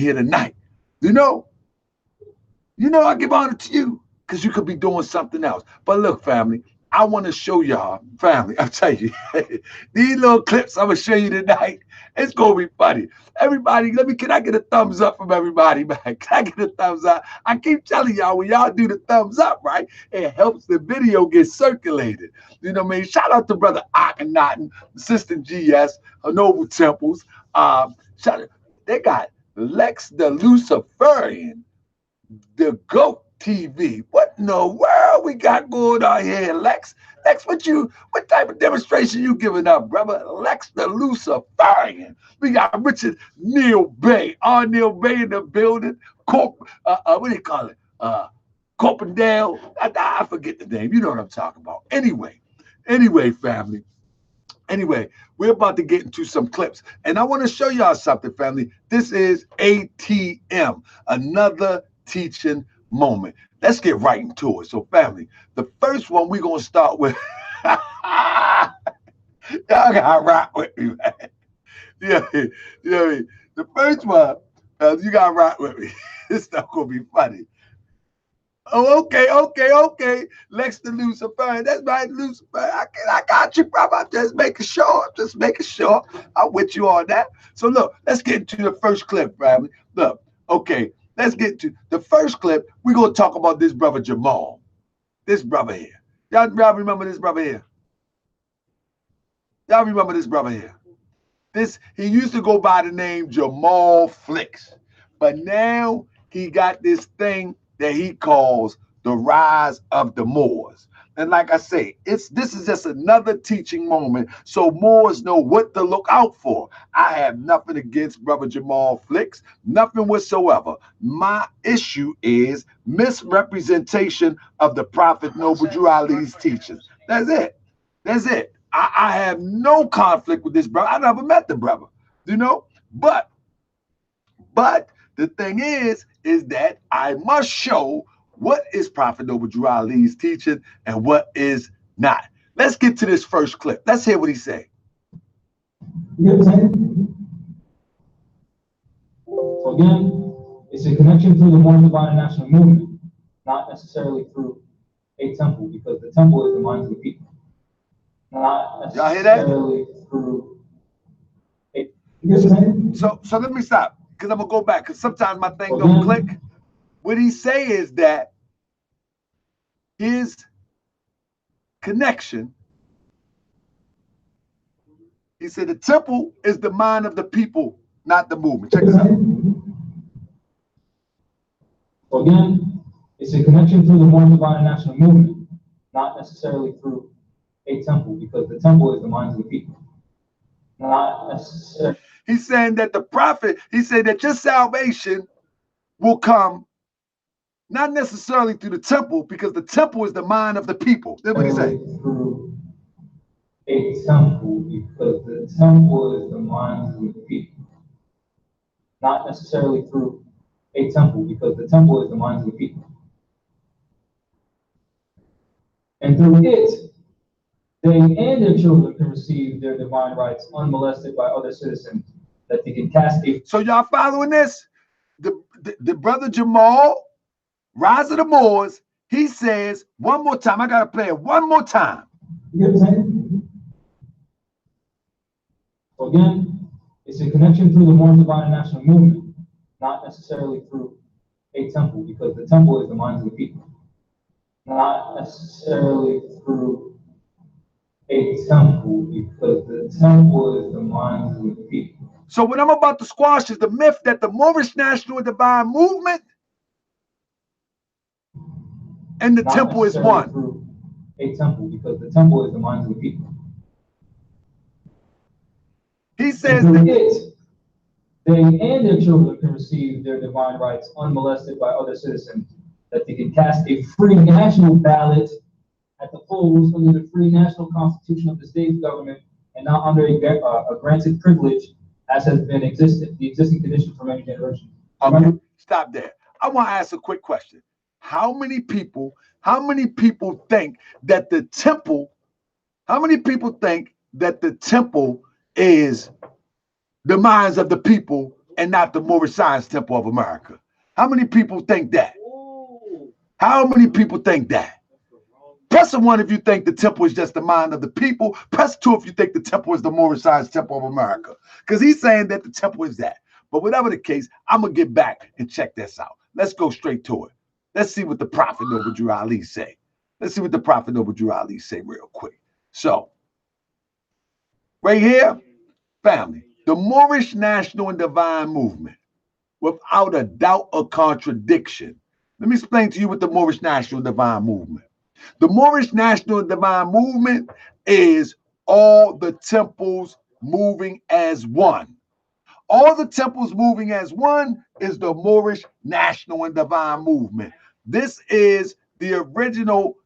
here tonight. You know, I give honor to you because you could be doing something else. But look, family, I want to show y'all, family, I'll tell you, these little clips I'm going to show you tonight, it's going to be funny. Everybody, can I get a thumbs up from everybody, man? Can I get a thumbs up? I keep telling y'all, when y'all do the thumbs up, right, it helps the video get circulated. You know what I mean? Shout out to Brother Akhenaten, Sister GS, Noble Temples. They got Lex the Luciferian, the GOAT TV. What in the world we got going on here, Lex? Lex, what type of demonstration you giving up, brother? Lex the Luciferian. We got Richard Neil Bay, Neil Bay in the building. What do you call it? Corpendale. I forget the name. You know what I'm talking about. Anyway, family. Anyway, we're about to get into some clips, and I want to show y'all something, family. This is ATM, another teaching moment. Let's get right into it. So, family, the first one we're going to start with. Y'all got to rock with me, man. Yeah, the first one, you got to rock with me. This stuff going to be funny. Oh, okay. Lex the Lucifer. That's right, Lucifer. I got you, brother. I'm just making sure. I'm with you on that. So look, let's get into the first clip, family. Look, okay, let's get to the first clip. We're going to talk about this brother Jamal. This brother here. Y'all remember this brother here? He used to go by the name Jamal Flicks, but now he got this thing that he calls the rise of the Moors. And like I say, this is just another teaching moment so Moors know what to look out for. I have nothing against brother Jamal Flicks, nothing whatsoever. My issue is misrepresentation of the Prophet Noble Drew Ali's teachings. That's it. I have no conflict with this brother. I never met the brother, but the thing is that I must show what is Prophet Noble Drew Ali's teaching and what is not. Let's get to this first clip. Let's hear what he said. You know what I'm saying? So again, it's a connection through the Moorish Divine National Movement, not necessarily through a temple, because the temple is the minds of the people. Not necessarily through a, you know what I'm saying? So let me stop, because I'm going to go back, because sometimes my thing don't click. What he say is that his connection, he said the temple is the mind of the people, not the movement. Check this out. So again, it's a connection through the Moorish Divine National Movement, not necessarily through a temple, because the temple is the minds of the people. Not necessarily. He's saying that the prophet, he said that your salvation will come not necessarily through the temple, because the temple is the mind of the people. That's what he said. Through a temple, because the temple is the minds of the people. Not necessarily through a temple, because the temple is the minds of the people. And through it, they and their children can receive their divine rights unmolested by other citizens, that they can cast a... So y'all following this? The brother Jamal, Rise of the Moors, he says one more time. I got to play it one more time. You know what I'm saying? So again, it's a connection through the Moorish Divine National Movement, not necessarily through a temple, because the temple is the minds of the people. Not necessarily through a temple, because the temple is the minds of the people. So what I'm about to squash is the myth that the Moorish National and Divine Movement and the temple is one. Through a temple, because the temple is the minds of the people. He says that they and their children can receive their divine rights unmolested by other citizens, that they can cast a free national ballot at the polls under the free national constitution of the state government, and not under a granted privilege as has been the existing condition for many generations. Okay, stop there. I want to ask a quick question. How many people think that the temple, is the minds of the people and not the Moorish Science Temple of America? How many people think that? How many people think that? Press a 1 if you think the temple is just the mind of the people. Press 2 if you think the temple is the Moorish Science Temple of America. Because he's saying that the temple is that. But whatever the case, I'm going to get back and check this out. Let's go straight to it. Let's see what the Prophet Noble Drew Ali say. Let's see what the Prophet Noble Drew Ali say real quick. So, right here, family, the Moorish National and Divine Movement, without a doubt or contradiction. Let me explain to you what the Moorish National and Divine Movement. The Moorish National and Divine Movement is all the temples moving as one. All the temples moving as one is the Moorish National and Divine Movement. This is the original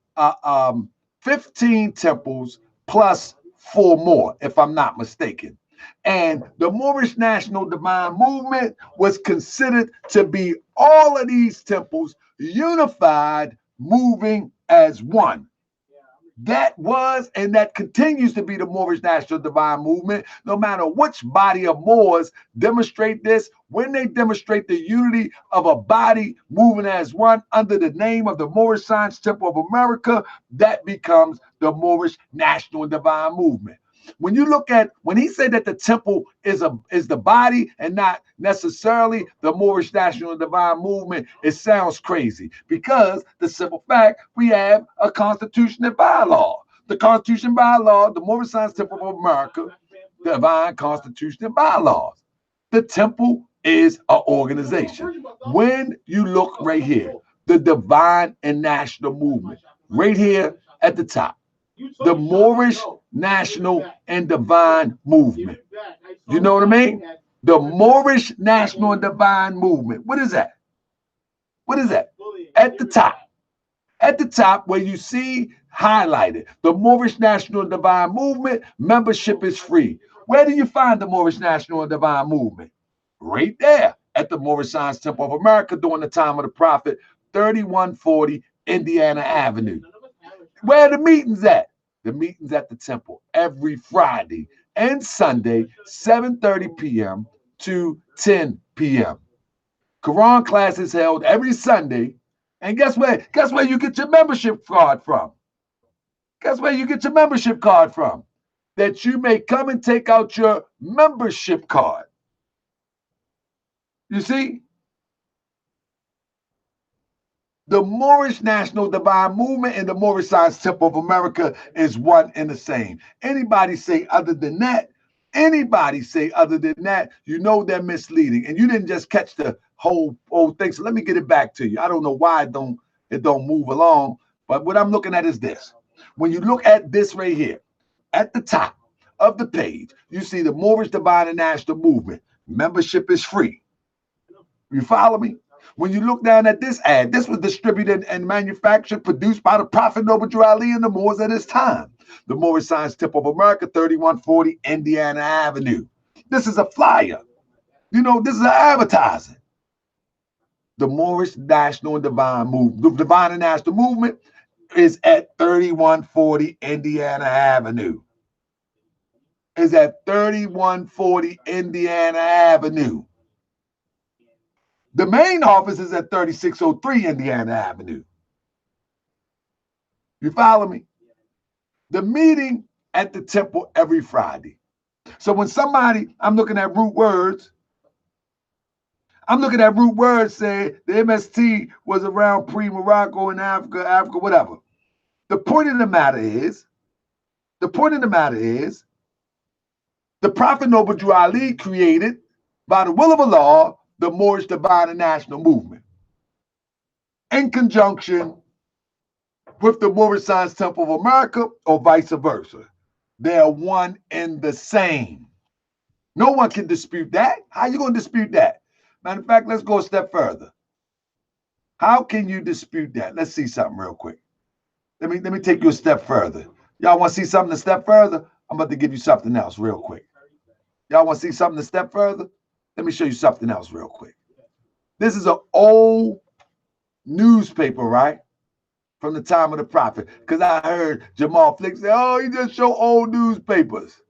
15 temples plus 4 more, if I'm not mistaken. And the Moorish National Divine Movement was considered to be all of these temples unified, moving as one. That was and that continues to be the Moorish National Divine Movement, no matter which body of Moors demonstrate this. When they demonstrate the unity of a body moving as one under the name of the Moorish Science Temple of America, that becomes the Moorish National and Divine Movement. When you look at, when he said that the temple is the body and not necessarily the Moorish National and Divine Movement, it sounds crazy because the simple fact, we have a constitution and bylaw. The Constitution bylaw, the Moorish Science Temple of America, divine constitution and bylaws. The temple is an organization. When you look right here, the divine and national movement, right here at the top, the Moorish National and Divine Movement. You know what I mean? The Moorish National and Divine Movement. What is that? What is that? At the top. At the top where you see highlighted, the Moorish National and Divine Movement, membership is free. Where do you find the Moorish National and Divine Movement? Right there at the Moorish Science Temple of America during the time of the Prophet, 3140 Indiana Avenue. Where are the meetings at? The meetings at the temple every Friday and Sunday, 7:30 p.m. to 10 p.m. Quran class is held every Sunday. And guess where? Guess where you get your membership card from? Guess where you get your membership card from? That you may come and take out your membership card. You see? The Moorish National Divine Movement and the Moorish Science Temple of America is one and the same. Anybody say other than that, you know they're misleading. And you didn't just catch the whole thing. So let me get it back to you. I don't know why it don't move along, but what I'm looking at is this. When you look at this right here, at the top of the page, you see the Moorish Divine and National Movement. Membership is free. You follow me? When you look down at this ad, this was distributed and manufactured, produced by the Prophet Noble Drew Ali and the Moors at his time. The Moorish Science Temple of America, 3140 Indiana Avenue. This is a flyer. You know, this is an advertising. The Moorish National and Divine Movement, the Divine and National Movement is at 3140 Indiana Avenue. Is at 3140 Indiana Avenue. The main office is at 3603 Indiana Avenue. You follow me? The meeting at the temple every Friday. So when somebody, I'm looking at root words saying the MST was around pre-Morocco in Africa, whatever. The point of the matter is, the Prophet Noble Drew Ali created, by the will of Allah, the Moorish Divine and National Movement in conjunction with the Moorish Science Temple of America, or vice versa. They are one and the same. No one can dispute that. How you going to dispute that? Matter of fact, let's go a step further. How can you dispute that? Let's see something real quick. Let me take you a step further. Y'all want to see something a step further? I'm about to give you something else real quick. Y'all want to see something a step further? Let me show you something else real quick. This is an old newspaper, right? From the time of the Prophet. Because I heard Jamal Flick say, oh, he just show old newspapers.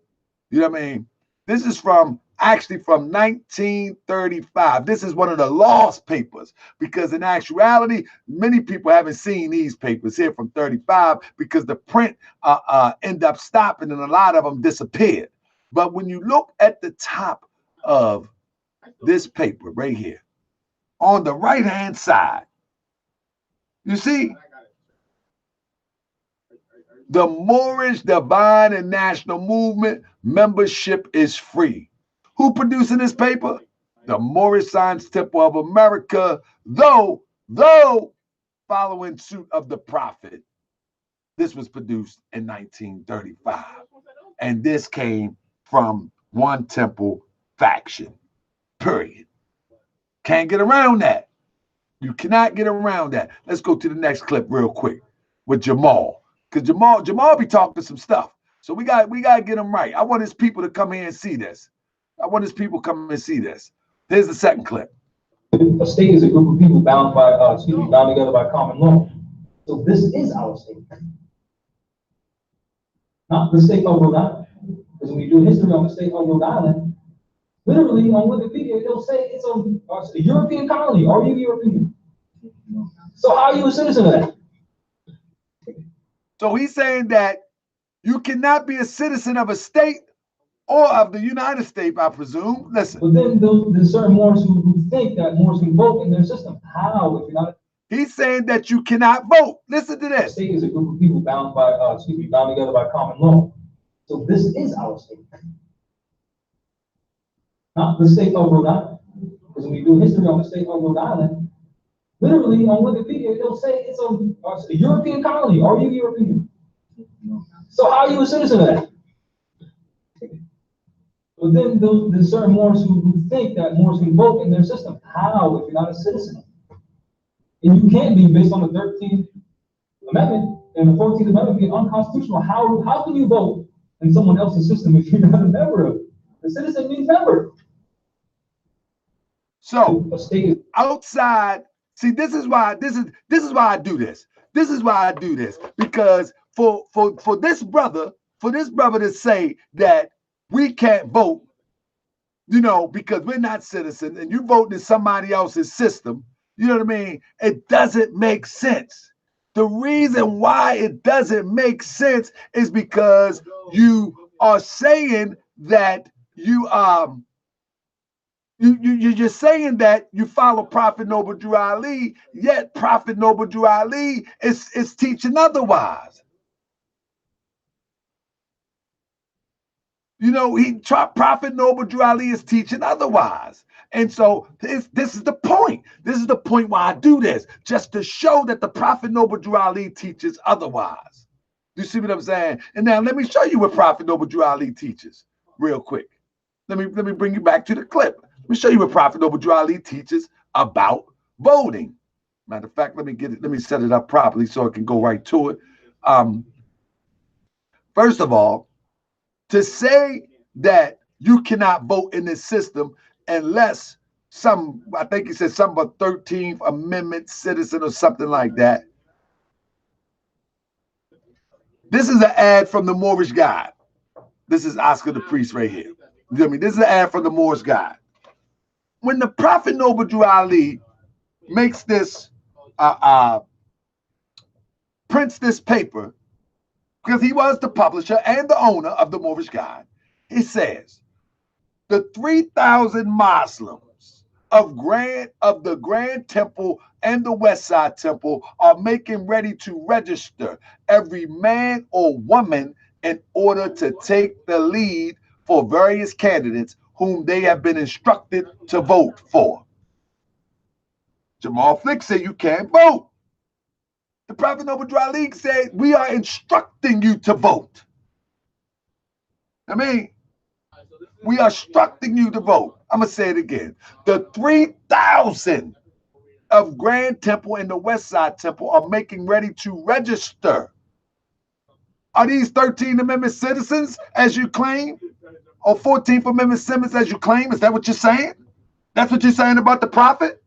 You know what I mean? This is from actually from 1935. This is one of the lost papers because in actuality, many people haven't seen these papers here from 35 because the print ended up stopping and a lot of them disappeared. But when you look at the top of this paper right here, on the right-hand side, you see the Moorish Divine and National Movement membership is free. Who producing this paper? The Moorish Science Temple of America, though following suit of the Prophet. This was produced in 1935. And this came from one temple faction, period. Can't get around that. You cannot get around that. Let's go to the next clip real quick with Jamal. Because Jamal be talking some stuff. So we got to get him right. I want his people to come here and see this. I want his people to come and see this. Here's the second clip. A state is a group of people bound together by common law. So this is our state. Not the state of Rhode Island. Because when you do history on the state of Rhode Island, literally on Wikipedia, it'll say it's a European colony. Are you European? So how are you a citizen of that? So he's saying that you cannot be a citizen of a state or of the United States, I presume. Listen. But then there's certain Moors who think that Moors can vote in their system. How, if you're not? He's saying that you cannot vote. Listen to this. A state is a group of people bound together by common law. So this is our state. Not the state of Rhode Island. Because when you do history on the state of Rhode Island, literally on Wikipedia, it'll say it's a European colony. Are you European? So how are you a citizen of that? But then there's certain Moors who think that Moors can vote in their system. How, if you're not a citizen? And you can't be based on the 13th Amendment and the 14th Amendment being unconstitutional. How can you vote in someone else's system if you're not a member of it? The citizen means member. So outside, see, this is why I do this. This is why I do this. Because for this brother to say that we can't vote, because we're not citizens and you vote in somebody else's system, you know what I mean? It doesn't make sense. The reason why it doesn't make sense is because you are saying that you're saying that you follow Prophet Noble Drew Ali, yet Prophet Noble Drew Ali is teaching otherwise. Prophet Noble Drew Ali is teaching otherwise. And so this is the point. This is the point why I do this, just to show that the Prophet Noble Drew Ali teaches otherwise. You see what I'm saying? And now let me show you what Prophet Noble Drew Ali teaches real quick. Let me bring you back to the clip. Let me show you what Prophet Noble Drew Ali teaches about voting. Matter of fact, let me set it up properly so it can go right to it. First of all, to say that you cannot vote in this system unless I think he said something about 13th Amendment citizen or something like that. This is an ad from the Moorish Guide. This is Oscar the Priest right here. You know what I mean? This is an ad from the Moorish Guide. When the Prophet Noble Drew Ali makes this, prints this paper, because he was the publisher and the owner of the Moorish Guide, he says, the 3,000 Muslims of the Grand Temple and the West Side Temple are making ready to register every man or woman in order to take the lead for various candidates whom they have been instructed to vote for. Jamal Flick said you can't vote. The Prophet Noble Drew Ali said we are instructing you to vote. I mean, we are instructing you to vote. I'm going to say it again. The 3,000 of Grand Temple and the West Side Temple are making ready to register. Are these 13th Amendment citizens, as you claim? Or 14th Amendment citizens, as you claim? Is that what you're saying? That's what you're saying about the Prophet?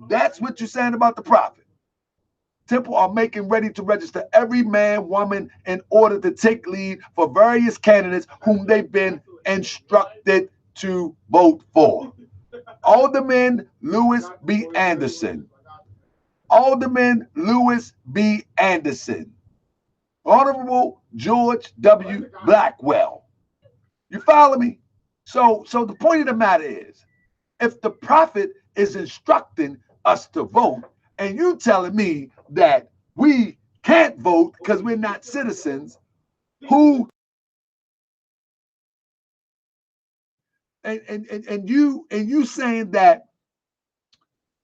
That's what you're saying about the Prophet. Temple are making ready to register every man, woman in order to take lead for various candidates whom they've been instructed to vote for. Alderman Lewis B. Anderson. Alderman Lewis B. Anderson. Honorable George W. Blackwell. You follow me? So the point of the matter is, if the prophet is instructing us to vote, and you telling me that we can't vote because we're not citizens, who and you saying that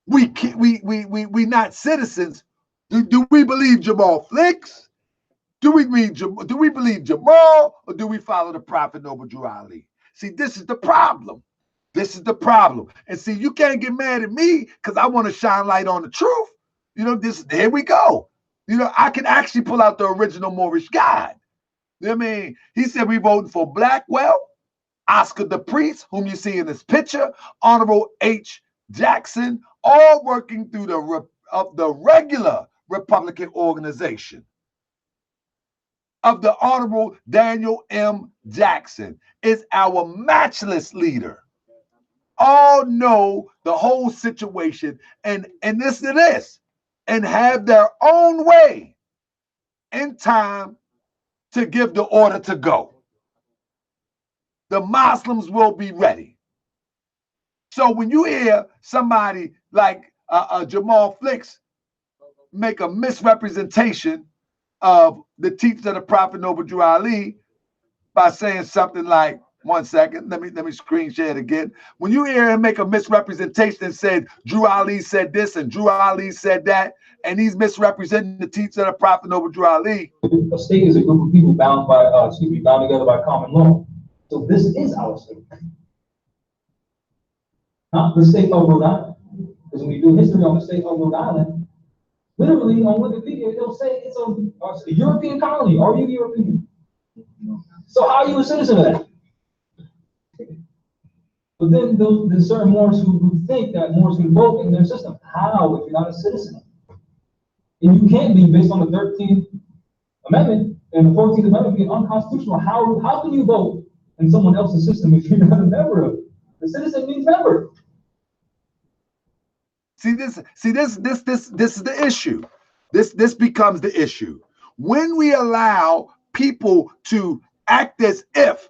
we not citizens, do we believe Jamal Flicks? Do we believe Jamal, or do we follow the prophet Noble Drew Ali? See, this is the problem. This is the problem. And see, you can't get mad at me because I want to shine light on the truth. You know, here we go. You know, I can actually pull out the original Moorish guide. You know what I mean? He said we voting for Blackwell, Oscar the Priest, whom you see in this picture, Honorable H. Jackson, all working through the regular Republican organization of the Honorable Daniel M. Jackson is our matchless leader. All know the whole situation and listen to this, and have their own way in time to give the order to go. The Muslims will be ready. So when you hear somebody like Jamal Flicks make a misrepresentation of the teachings of the Prophet Noble Drew Ali by saying something like, one second, let me screen share it again. When you hear him make a misrepresentation and said Drew Ali said this and Drew Ali said that, and he's misrepresenting the teachings of the Prophet Noble Drew Ali. A state is a group of people bound together by common law. So this is our state. Not the state of Rhode Island. Because when you do history on the state of Rhode Island, literally on Wikipedia, they'll say it's a European colony. Are you European? So how are you a citizen of that? But then there's certain Moors who think that Moors can vote in their system. How, if you're not a citizen? And you can't be, based on the 13th Amendment and the 14th Amendment being unconstitutional. How can you vote in someone else's system if you're not a member of it? The citizen means member. See this is the issue. This becomes the issue. When we allow people to act as if,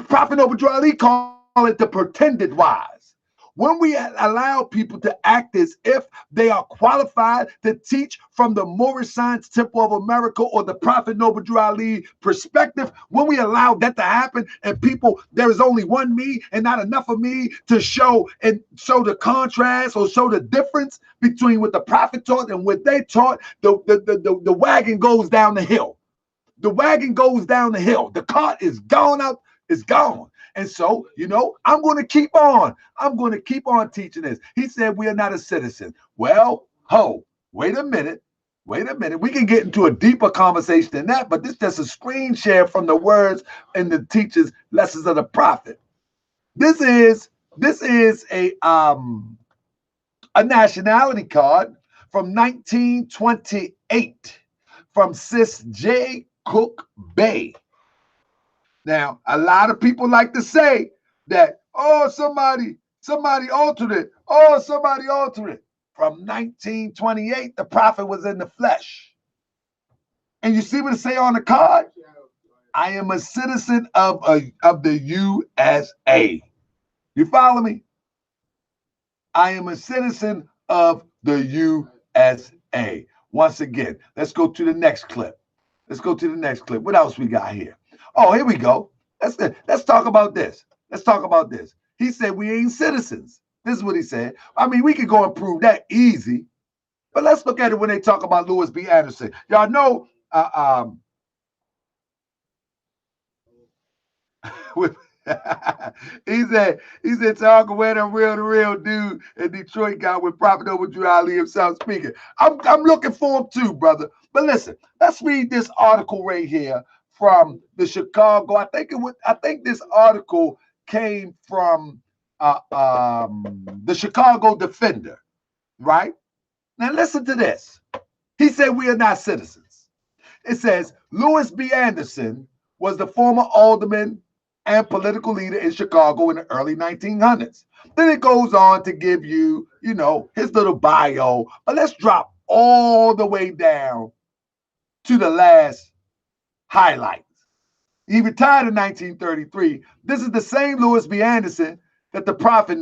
Prophet Noble Drew Ali called it the pretended wise. When we allow people to act as if they are qualified to teach from the Moorish Science Temple of America or the Prophet Noble Drew Ali perspective, when we allow that to happen, and people, there is only one me and not enough of me to show the contrast or show the difference between what the Prophet taught and what they taught, the wagon goes down the hill. The wagon goes down the hill. The cart is gone out. It's gone. And so, I'm going to keep on. I'm going to keep on teaching this. He said we are not a citizen. Well, wait a minute. We can get into a deeper conversation than that, but this is just a screen share from the words in the teacher's lessons of the prophet. This is a nationality card from 1928 from Sis J. Cook Bay. Now, a lot of people like to say that, somebody altered it. Somebody altered it. From 1928, the prophet was in the flesh. And you see what it say on the card? I am a citizen of the USA. You follow me? I am a citizen of the USA. Once again, let's go to the next clip. What else we got here? Oh, here we go. Let's talk about this. He said we ain't citizens. This is what he said. I mean, we could go and prove that easy. But let's look at it when they talk about Lewis B. Anderson. Y'all know he said talking where the real dude in Detroit got with Prophet Noble Drew Ali himself speaking. I'm looking for him too, brother. But listen, let's read this article right here from the Chicago. I think this article came from the Chicago Defender, right? Now listen to this. He said we are not citizens. It says Lewis B. Anderson was the former alderman and political leader in Chicago in the early 1900s. Then it goes on to give you, his little bio. But let's drop all the way down to the last highlights. He retired in 1933. This is the same Louis B. Anderson that the prophet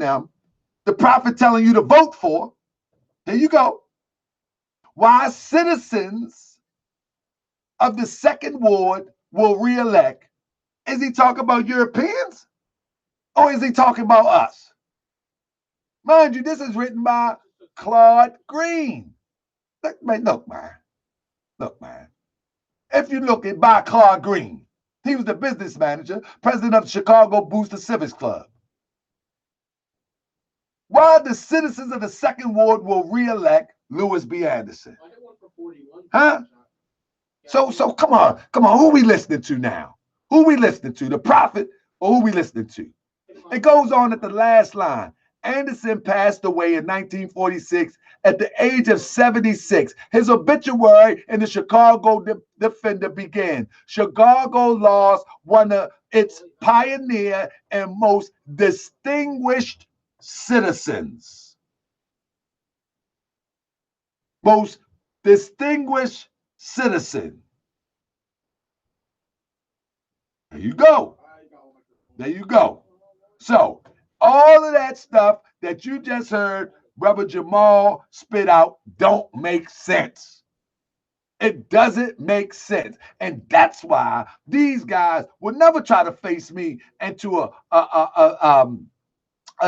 telling you to vote for. Here you go. Why citizens of the Second Ward will re-elect. Is he talking about Europeans? Or is he talking about us? Mind you, this is written by Claude Green. Look, man. If you look at by Claude Green, he was the business manager, president of the Chicago Booster Civics Club. Why the citizens of the Second Ward will re-elect Louis B. Anderson? Huh? So come on. Who we listening to now? Who we listening to? The prophet or who we listening to? It goes on at the last line. Anderson passed away in 1946 at the age of 76. His obituary in the Chicago Defender began. Chicago lost one of its pioneer and most distinguished citizens. Most distinguished citizen. There you go. So all of that stuff that you just heard Brother Jamal spit out don't make sense. It doesn't make sense. And that's why these guys will never try to face me into a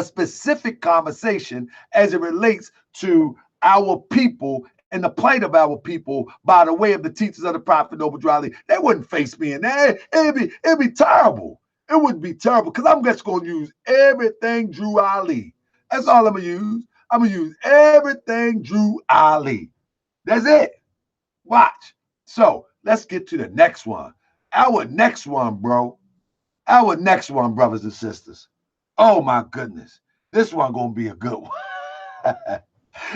specific conversation as it relates to our people and the plight of our people by the way of the teachers of the Prophet Noble Dryly. They wouldn't face me in that. It'd be terrible. It would be terrible because I'm just going to use everything Drew Ali. That's all I'm going to use. I'm going to use everything Drew Ali. That's it. Watch. So let's get to the next one. Our next one, bro. Our next one, brothers and sisters. Oh, my goodness. This one going to be a good one.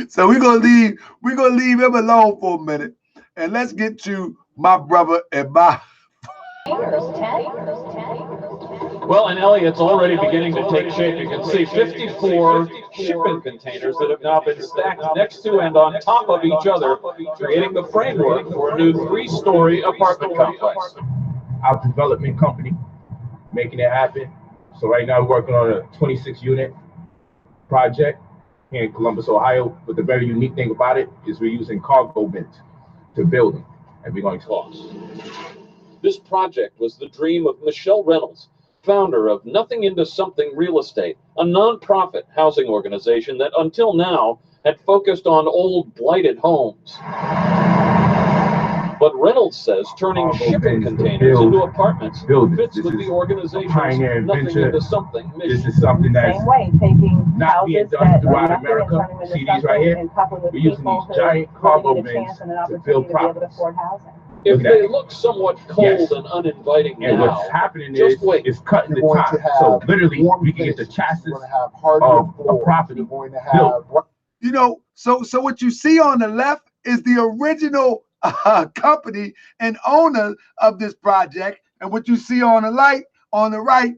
So we're gonna leave him alone for a minute. And let's get to my brother and my Well, and Elliot's already beginning to take shape. You can see 54 shipping containers that have now been stacked next to and on top of each other, creating the framework for a new 3-story apartment complex. Our development company, making it happen. So right now we're working on a 26-unit project here in Columbus, Ohio. But the very unique thing about it is we're using cargo bins to build them, and we're going to cost. This project was the dream of Michelle Reynolds, founder of Nothing Into Something Real Estate, a nonprofit housing organization that until now had focused on old blighted homes. But Reynolds says turning shipping containers into apartments fits with the organization's Nothing Into Something mission. This is something that's not being done throughout America. See these right here? We're using these giant cargo bins to build properties. If they look somewhat cold and uninviting and now, what's happening just wait. is cutting the top. So literally, we can get the chassis of a property built. So what you see on the left is the original company and owner of this project, and what you see on the right,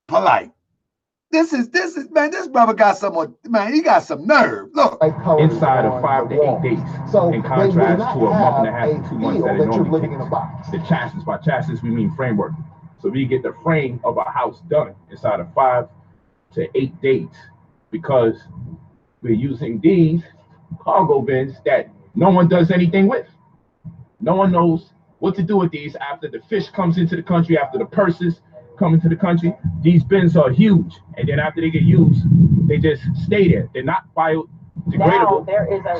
Polite. This is man. This brother got he got some nerve. Look, inside of 5 to 8 days. So in contrast to a month and a half to 2 months that it normally takes. The chassis, by chassis we mean framework. So we get the frame of a house done inside of 5 to 8 days because we're using these cargo bins that no one does anything with. No one knows what to do with these after the fish comes into the country, after the purses come into the country. These bins are huge, and then after they get used, they just stay there. They're not biodegradable.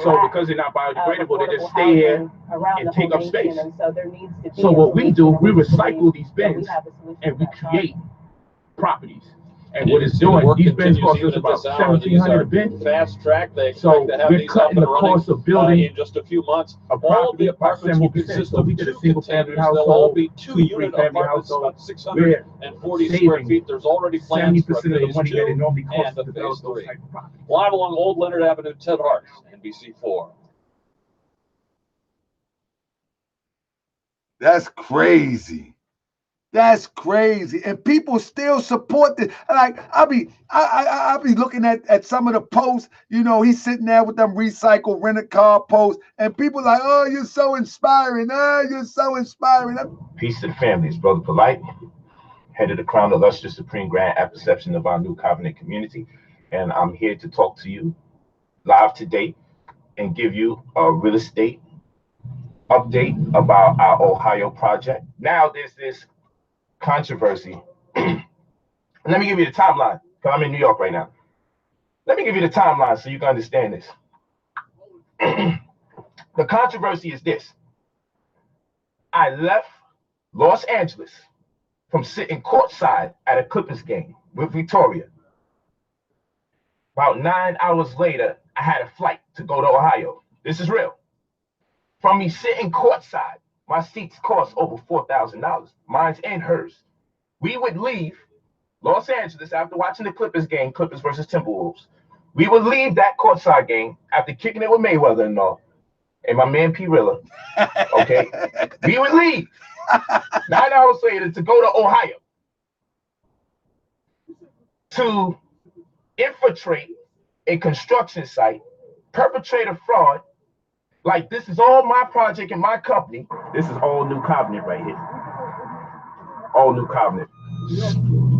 So because they're not biodegradable, they just stay here and take up space. So what we do, we recycle these bins and we create properties. And what it's doing, these bins cost us about $1,700 a bin. Fast track. They so to have we're these cutting the cost of building in just a few months. A all of the property apartments will 70%. consist So of we did a 2 single family containers. household, They'll all be 2-unit 3-family apartments, household. about 640 square saving feet. There's already plans 70% for of the phase money that it 2 normally costs and to a build phase those 3. type of properties. Live along Old Leonard Avenue, Ted Hart, NBC4. that's crazy. That's crazy, and people still support this. Like I'll be looking at some of the posts. You know, he's sitting there with them recycled rented car posts, and people like, "Oh, you're so inspiring! Oh, you're so inspiring!" Peace to the family. It's Brother Polite, head of the Crown Illustrious Supreme Grand at Perception of our New Covenant community, and I'm here to talk to you live today and give you a real estate update about our Ohio project. Now there's this controversy. Let me give you the timeline, because I'm in New York right now. Let me give you the timeline so you can understand this. The controversy is this. I left Los Angeles from sitting courtside at a Clippers game with Victoria. About 9 hours later, I had a flight to go to Ohio. This is real. From me sitting courtside, my seats cost over $4,000, mine and hers. We would leave Los Angeles after watching the Clippers game, Clippers versus Timberwolves. We would leave that courtside game after kicking it with Mayweather and all, and my man P. Rilla. Okay, we would leave 9 hours later to go to Ohio to infiltrate a construction site, perpetrate a fraud. Like, this is all my project and my company. This is all New Covenant right here. All New Covenant.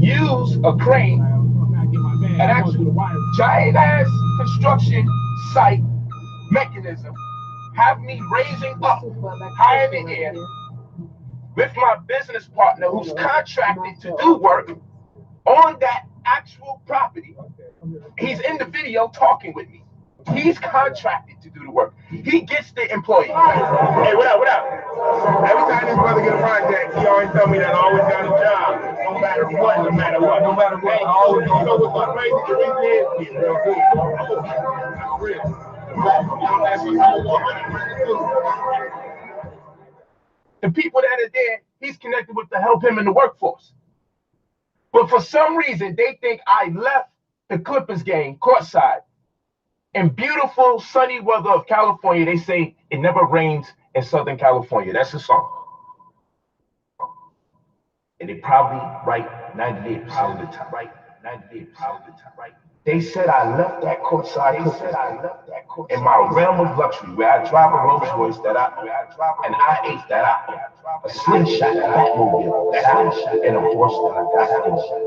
Use a crane, an actual giant ass construction site mechanism, have me raising up high in the air with my business partner who's contracted to do work on that actual property. He's in the video talking with me. He's contracted to do the work. He gets the employee. Hey, what up, what up? Every time this brother get a project, he always tell me that I always got a job, no matter what, no matter what. No matter what. I always know what's my crazy reason is, he's real good. That's real. The people that are there, he's connected with to help him in the workforce. But for some reason, they think I left the Clippers game courtside. In beautiful sunny weather of California, they say it never rains in Southern California. That's the song. And they probably right 98% of the time. Right 98% of the time. Right. They said I left that courtside. They said I left that courtside in my realm of luxury, where I drive a Rolls Royce that I own, an I-8 that I own, a slingshot Batmobile that I own, and a horse that I got,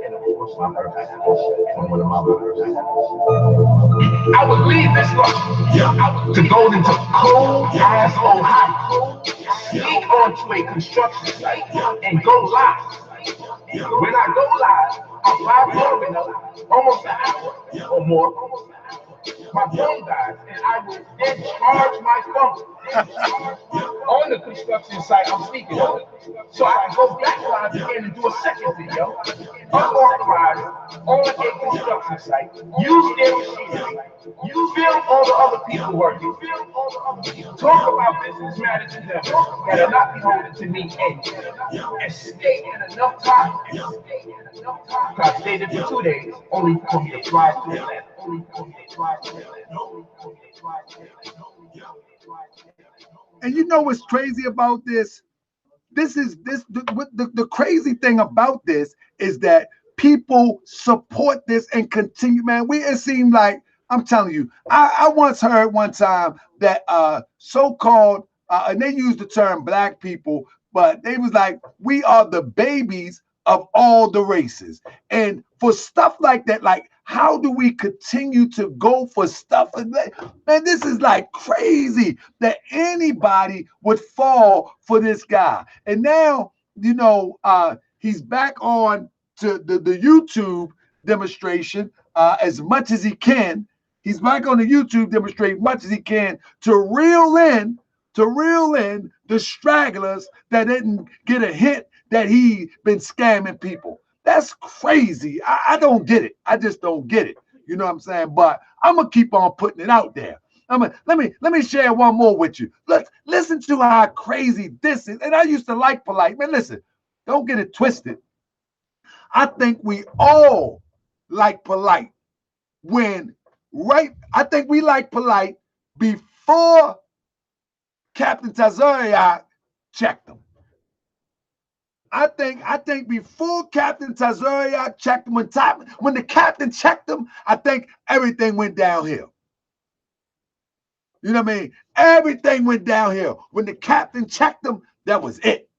and a horse my birthday from one of my brothers. I would leave this luxury to go into cold-ass Ohio, sneak onto a construction site, and go live. When I go live, I fly long enough, almost an hour or more. My phone dies, and I will then charge my phone on the construction site I'm speaking of. So I can go back live again and do a second video, unauthorized, on a construction site, use their machinery, you film all the other people working, talk about business matters to them that are not beholden to me, and stay in enough time. Because I stayed there for 2 days, only for me to fly to Atlanta. And you know what's crazy about this? The crazy thing about this is that people support this and continue, man. It seemed like, I'm telling you, I once heard one time that so-called, and they used the term black people, but they was like, we are the babies of all the races. And for stuff like that, like, how do we continue to go for stuff? Man, this is like crazy that anybody would fall for this guy. And now, you know, he's back on to the YouTube demonstration as much as he can. He's back on the YouTube demonstration as much as he can to reel in the stragglers that didn't get a hint that he been scamming people. That's crazy. I don't get it. I just don't get it. You know what I'm saying? But I'm gonna keep on putting it out there. Let me share one more with you. Listen to how crazy this is. And I used to like Polite. Man, listen, don't get it twisted. I think we all like Polite I think we like Polite before Captain Tazariak checked him. I think before Captain Tazariak checked him, when the captain checked him, I think everything went downhill. You know what I mean? Everything went downhill. When the captain checked him, that was it.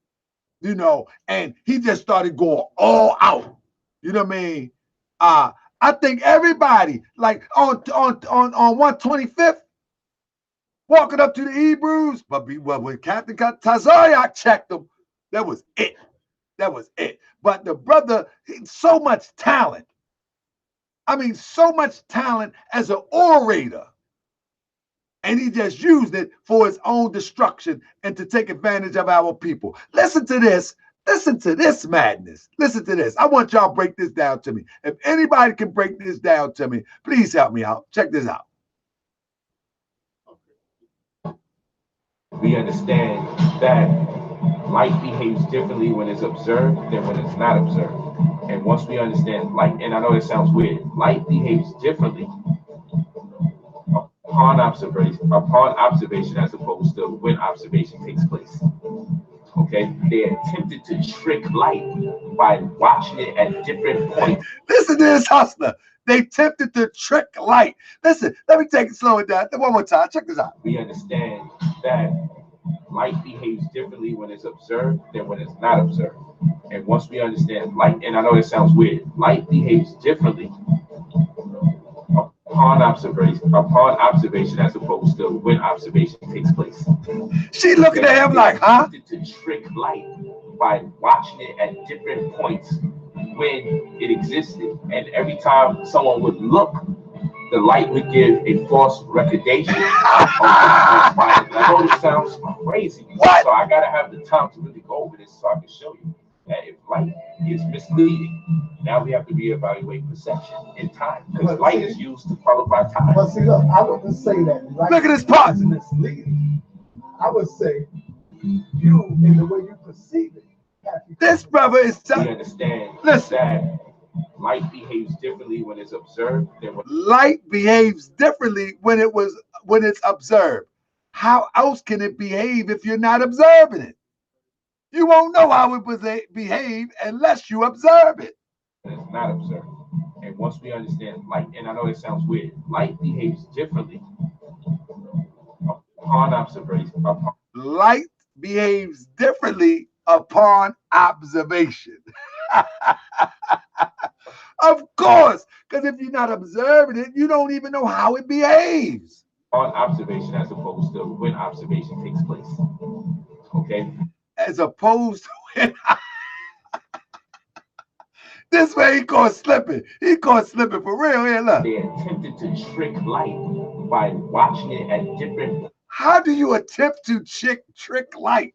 You know, and he just started going all out. You know what I mean? I think everybody, like on 125th, walking up to the Hebrews, but when Captain Tazariak checked him, that was it. That was it. But the brother, so much talent. I mean, so much talent as an orator. And he just used it for his own destruction and to take advantage of our people. Listen to this. Listen to this madness. Listen to this. I want y'all to break this down to me. If anybody can break this down to me, please help me out. Check this out. We understand that light behaves differently when it's observed than when it's not observed. And once we understand light, and I know it sounds weird, light behaves differently upon observation as opposed to when observation takes place. Okay, they attempted to trick light by watching it at different points. Listen to this hustler. They attempted to trick light. Listen, let me slow it down one more time. Check this out. We understand that light behaves differently when it's observed than when it's not observed. And once we understand light, and I know it sounds weird, light behaves differently upon observation as opposed to when observation takes place. She looking at him like, huh? To trick light by watching it at different points when it existed. And every time someone would look, the light would give a false recognition of what's transpired. I know this sounds crazy. What? So I gotta have the time to really go over this so I can show you that if light is misleading, now we have to reevaluate perception in time, because light is used to qualify time. But see, look, I wouldn't say that. Look at this part. Is misleading. I would say you, in the way you perceive it, this brother is. We understand Listen. that light behaves differently when it's observed than when light behaves differently when it's observed. How else can it behave if you're not observing it? You won't know how it behave unless you observe it. it's not observed. And once we understand light, and I know it sounds weird, light behaves differently upon observation. Light behaves differently upon observation. Of course, because if you're not observing it, you don't even know how it behaves. On observation as opposed to when observation takes place. Okay? As opposed to when this way he caught slipping. He caught slipping for real. Here, look. They attempted to trick light by watching it at different How do you attempt to trick light?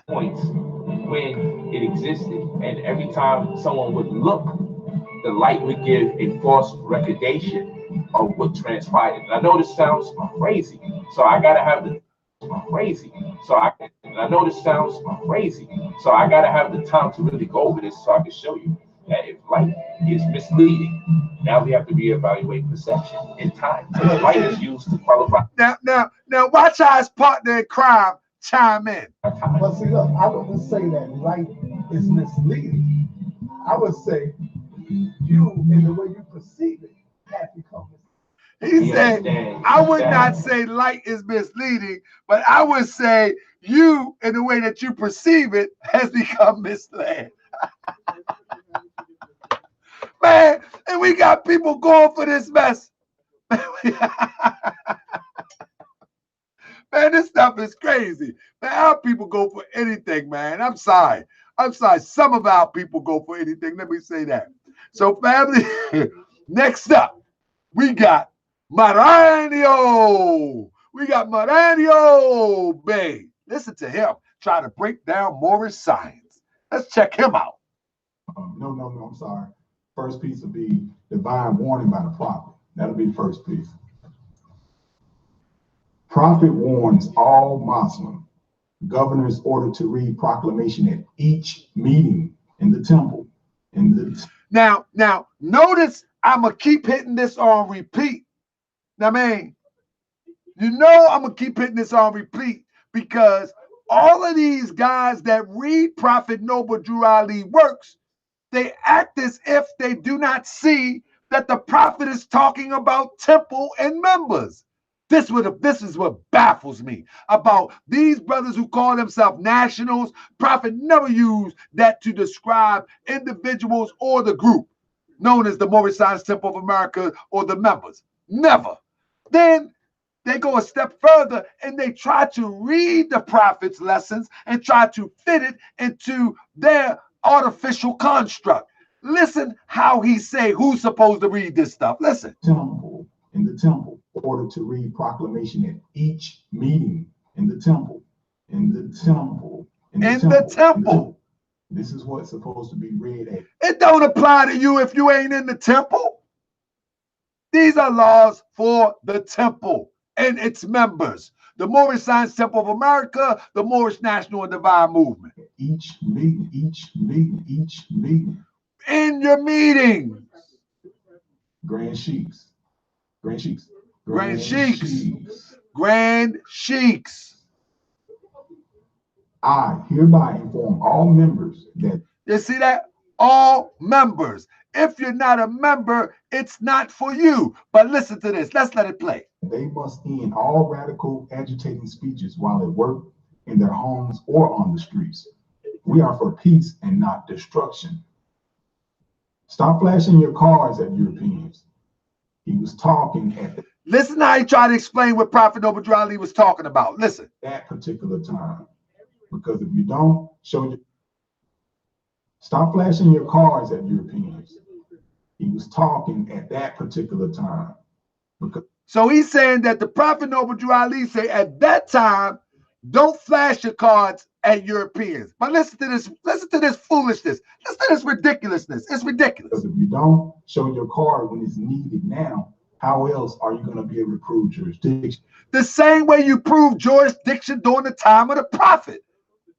points when it existed. And every time someone would look, the light would give a false recognition of what transpired. And I know this sounds crazy, so I gotta have the I know this sounds crazy, so I gotta have the time to really go over this so I can show you that if light is misleading, now we have to reevaluate perception in time. Because light is used to qualify. Now, watch how his partner in crime chime in. But see, look, I wouldn't say that light is misleading. I would say you, in the way you perceive it, have become misleading. He said, I would not say light is misleading, but I would say you, in the way that you perceive it, has become misled. Man, and we got people going for this mess. Man, this stuff is crazy. Man, our people go for anything, man. I'm sorry. Some of our people go for anything. Let me say that. So, family, next up, we got Maranio. Bay. Listen to him try to break down Moorish science. Let's check him out. No, I'm sorry. First piece will be divine warning by the prophet. That'll be the first piece. Prophet warns all Muslim governors ordered to read proclamation at each meeting in the temple. Now, notice I'm going to keep hitting this on repeat. Now, man, you know I'm going to keep hitting this on repeat because all of these guys that read Prophet Noble Drew Ali works, they act as if they do not see that the prophet is talking about temple and members. This is what baffles me about these brothers who call themselves nationals. Prophet never used that to describe individuals or the group known as the Moorish Science Temple of America or the members. Never. Then they go a step further and they try to read the prophet's lessons and try to fit it into their artificial construct. Listen how he say who's supposed to read this stuff. Listen. Temple, in the temple, order to read proclamation at each meeting in the temple, in the temple, in the temple. This is what's supposed to be read at. It don't apply to you if you ain't in the temple. These are laws for the temple and its members. The Moorish Science Temple of America, the Moorish National and Divine Movement. Each meeting, each meeting, each meeting. In your meetings. Grand sheiks. Grand sheiks. Grand sheiks. Grand sheiks. I hereby inform all members that. You see that? All members. If you're not a member, it's not for you. But listen to this. Let's let it play. They must end all radical agitating speeches while at work, in their homes, or on the streets. We are for peace and not destruction. Stop flashing your cards at Europeans. He was talking at the. Listen how he tried to explain what Prophet Noble Drew Ali was talking about. Listen. That particular time. Because if you don't show your. Stop flashing your cards at Europeans. He was talking at that particular time. Because. So he's saying that the Prophet Noble Drew Ali say at that time, don't flash your cards at Europeans. But listen to this foolishness. Listen to this ridiculousness. It's ridiculous. Because if you don't show your card when it's needed now, how else are you going to be able to prove jurisdiction? The same way you prove jurisdiction during the time of the prophet.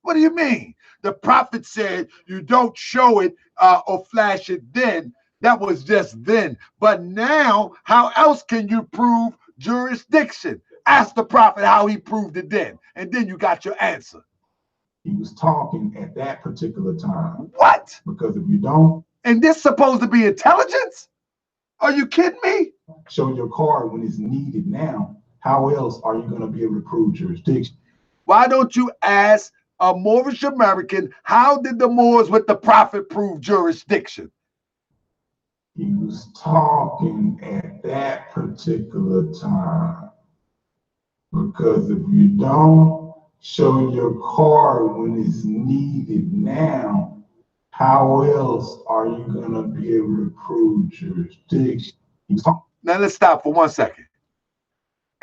What do you mean? The prophet said you don't show it or flash it then. That was just then. But now, how else can you prove jurisdiction? Ask the prophet how he proved it then. And then you got your answer. He was talking at that particular time. What? Because if you don't. And this supposed to be intelligence? Are you kidding me? Show your card when it's needed now. How else are you going to be able to prove jurisdiction? Why don't you ask a Moorish American, how did the Moors with the prophet prove jurisdiction? He was talking at that particular time. Because if you don't show your card when it's needed now, how else are you going to be able to prove jurisdiction? Now let's stop for 1 second.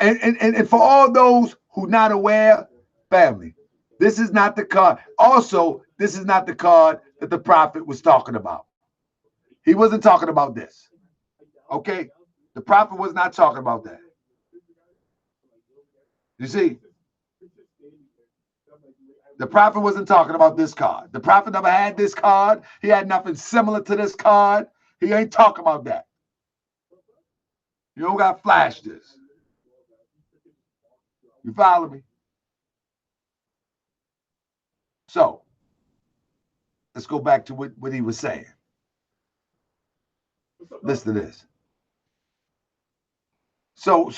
And for all those who not aware, family, this is not the card. Also, this is not the card that the prophet was talking about. He wasn't talking about this. Okay? The prophet was not talking about that. You see? The prophet wasn't talking about this card. The prophet never had this card. He had nothing similar to this card. He ain't talking about that. You don't got to flash this. You follow me? So, let's go back to what he was saying. Listen to this. So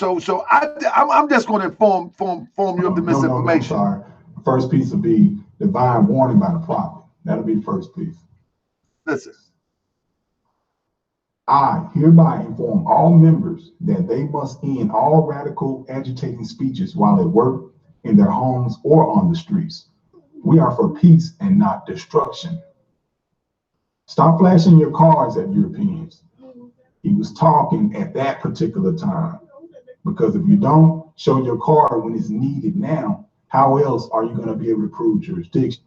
I'm just going to inform you of the misinformation. No, sorry. The first piece will be divine warning by the prophet. That'll be the first piece. Listen. I hereby inform all members that they must end all radical agitating speeches while at work, in their homes, or on the streets. We are for peace and not destruction. Stop flashing your cards at Europeans. He was talking at that particular time. Because if you don't show your card when it's needed now, how else are you going to be able to prove jurisdiction?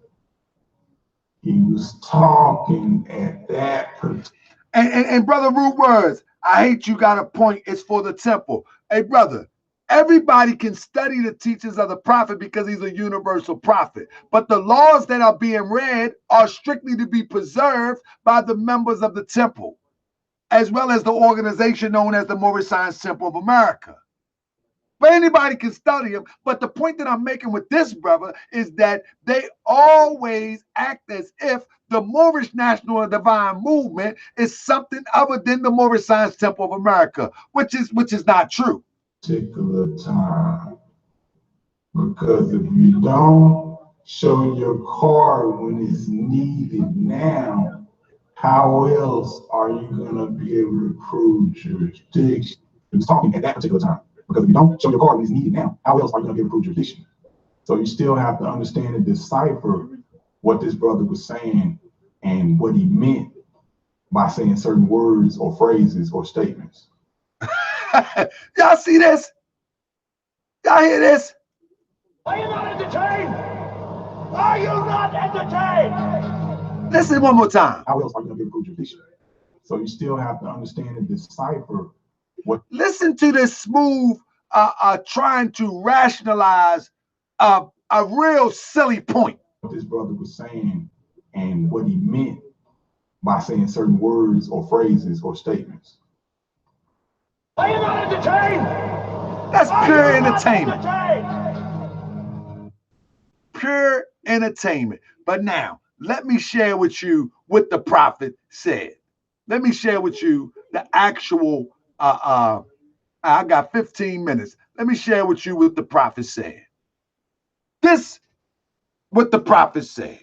He was talking at that particular. And brother Rude Words, I hate you got a point. It's for the temple. Hey, brother, everybody can study the teachings of the prophet because he's a universal prophet. But the laws that are being read are strictly to be preserved by the members of the temple, as well as the organization known as the Moorish Science Temple of America. But anybody can study them. But the point that I'm making with this, brother, is that they always act as if the Moorish National and Divine Movement is something other than the Moorish Science Temple of America, which is not true. Particular time, because if you don't show your card when it's needed now, how else are you gonna be able to prove jurisdiction? He's talking at that particular time. Because if you don't show your card when it's needed now, how else are you gonna be able to prove jurisdiction? So you still have to understand and decipher what this brother was saying and what he meant by saying certain words or phrases or statements. Y'all see this? Y'all hear this? Are you not entertained? Are you not entertained? Listen one more time. How else are you going to be able to prove jurisdiction? So you still have to understand and decipher what. Listen to this smooth, trying to rationalize a real silly point. What this brother was saying and what he meant by saying certain words or phrases or statements. Are you not entertained? That's pure entertainment. Pure entertainment. But now, let me share with you what the prophet said. Let me share with you the actual, I got 15 minutes. Let me share with you what the prophet said. This, what the prophet said.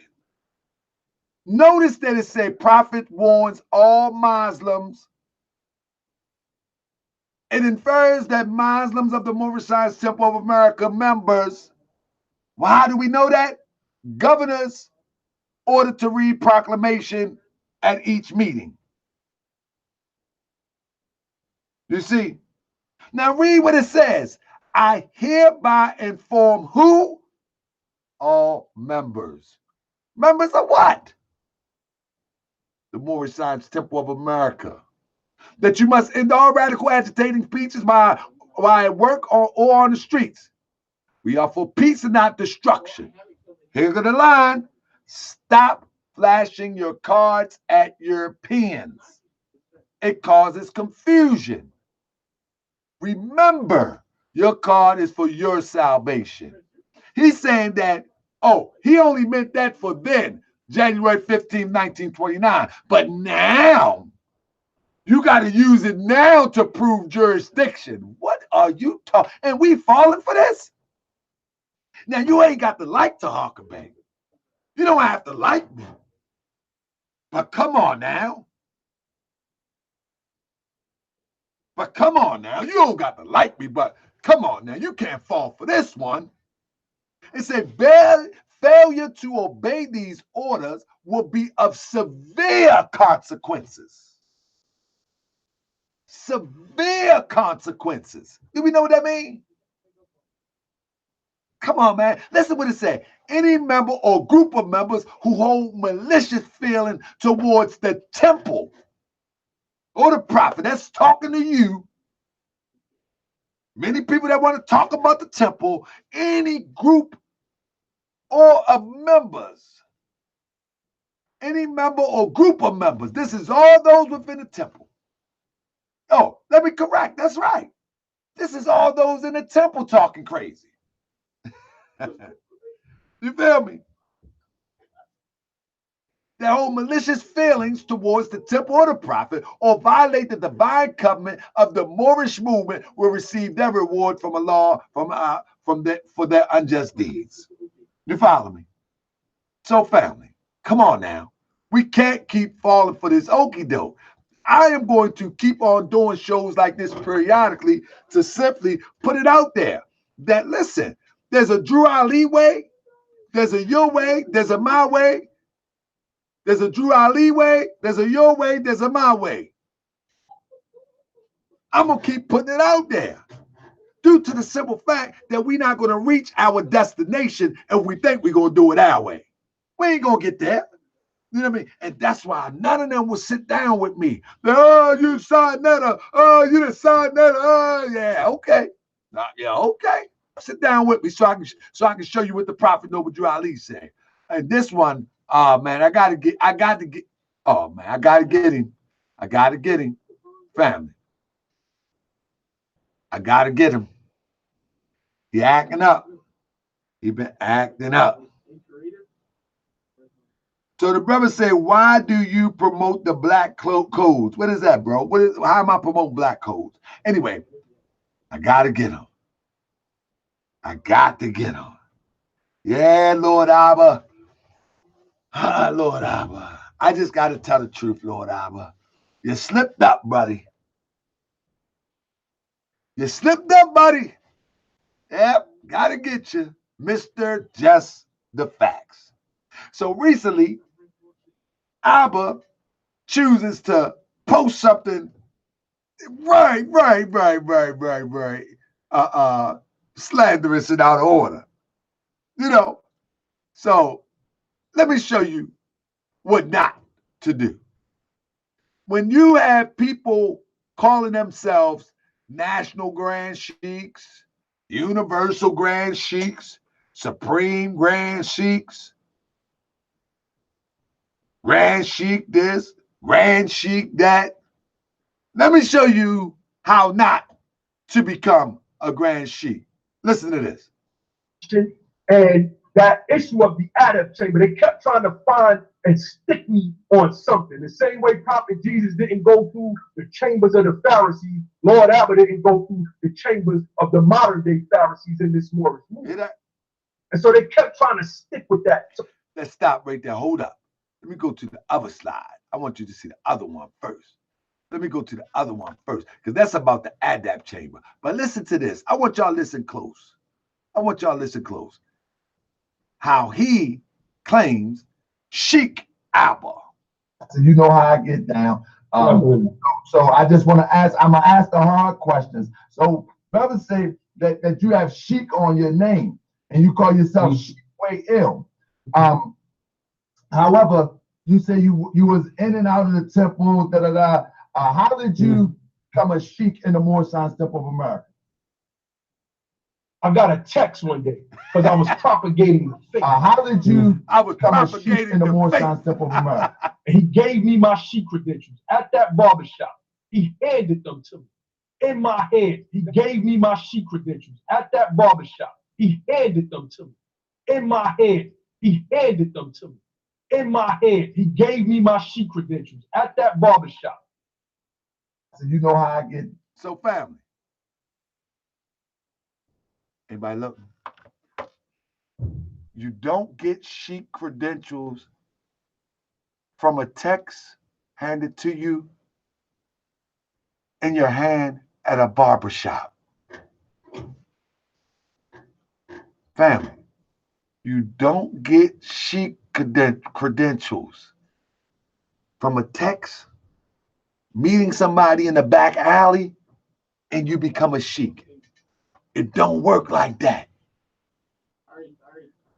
Notice that it said, prophet warns all Muslims. It infers that Muslims of the Moorish Science Temple of America members, well, how do we know that? Governors ordered to read proclamation at each meeting. You see? Now read what it says. I hereby inform who? All members. Members of what? The Moorish Science Temple of America. That you must end all radical agitating speeches while at work or on the streets. We are for peace and not destruction. Here's the line. Stop flashing your cards at Europeans. It causes confusion. Remember, your card is for your salvation. He's saying that, oh, he only meant that for then, January 15, 1929. But now, you got to use it now to prove jurisdiction. What are you talking? And we falling for this? Now, you ain't got to like Tahaka Bay. You don't have to like me. But come on now. But come on now. You don't got to like me, but come on now. You can't fall for this one. It said, failure to obey these orders will be of severe consequences. Severe consequences. Do we know what that means? Come on, man. Listen what it said. Any member or group of members who hold malicious feeling towards the temple or the prophet, that's talking to you. Many people that want to talk about the temple, any group or of members, any member or group of members, this is all those within the temple. Oh, let me correct. That's right. This is all those in the temple talking crazy. You feel me? That hold malicious feelings towards the temple or the prophet or violate the divine covenant of the Moorish movement will receive their reward from Allah for their unjust deeds. You follow me? So family, come on now. We can't keep falling for this okie doke. I am going to keep on doing shows like this periodically to simply put it out there that, listen, there's a Drew Ali way, there's a your way, there's a my way, there's a Drew Ali way, there's a your way, there's a my way. I'm going to keep putting it out there due to the simple fact that we're not going to reach our destination and we think we're going to do it our way. We ain't going to get there. You know what I mean? And that's why none of them will sit down with me. Oh, you signed that. Oh, you done signed that. Oh, yeah, okay. Yeah, okay. Sit down with me so I can show you what the Prophet Noble Drew Ali said. And this one, man, I gotta get, oh man, I gotta get him. I gotta get him. Family. I gotta get him. He acting up. He been acting up. So the brother say, why do you promote the black codes? What is that, bro? How am I promoting black codes? Anyway, I got to get him. I got to get him. Yeah, Lord Abba. Lord Abba. I just got to tell the truth, Lord Abba. You slipped up, buddy. You slipped up, buddy. Yep, got to get you. Mr. Just the Facts. So recently, Abba chooses to post something right, slanderous and out of order. You know, so let me show you what not to do. When you have people calling themselves national grand sheiks, universal grand sheiks, supreme grand sheiks, grand sheik this, grand sheik that, let me show you how not to become a grand sheik. Listen to this. And that issue of the Adab chamber, they kept trying to find and stick me on something. The same way Prophet Jesus didn't go through the chambers of the Pharisees, Lord Abba didn't go through the chambers of the modern day Pharisees in this Moorish movement. And so they kept trying to stick with that. Let's stop right there. Hold up. Let me go to the other slide. I want you to see the other one first. Let me go to the other one first, because that's about the Adab chamber. But listen to this. I want y'all to listen close. I want y'all to listen close. How he claims Sheikh Abba. So you know how I get down. So I just want to ask, I'm going to ask the hard questions. So brothers say that you have Sheikh on your name and you call yourself Sheikh Way Ill. However, you say you was in and out of the temple, how did you become a Sheikh in the Moorish Temple of America? I got a text one day because I was propagating the faith. How did you become a Sheikh in the Moorish Temple of America? And he gave me my Sheikh credentials at that barbershop. He handed them to me in my hand. He gave me my Sheikh credentials at that barbershop. He handed them to me in my hand. He handed them to me in my hand. He gave me my Sheikh credentials at that barbershop. So you know how I get. So family. Anybody look? You don't get Sheikh credentials from a text handed to you in your hand at a barbershop. Family, you don't get Sheikh credentials from a text, meeting somebody in the back alley, and you become a Sheikh. It don't work like that.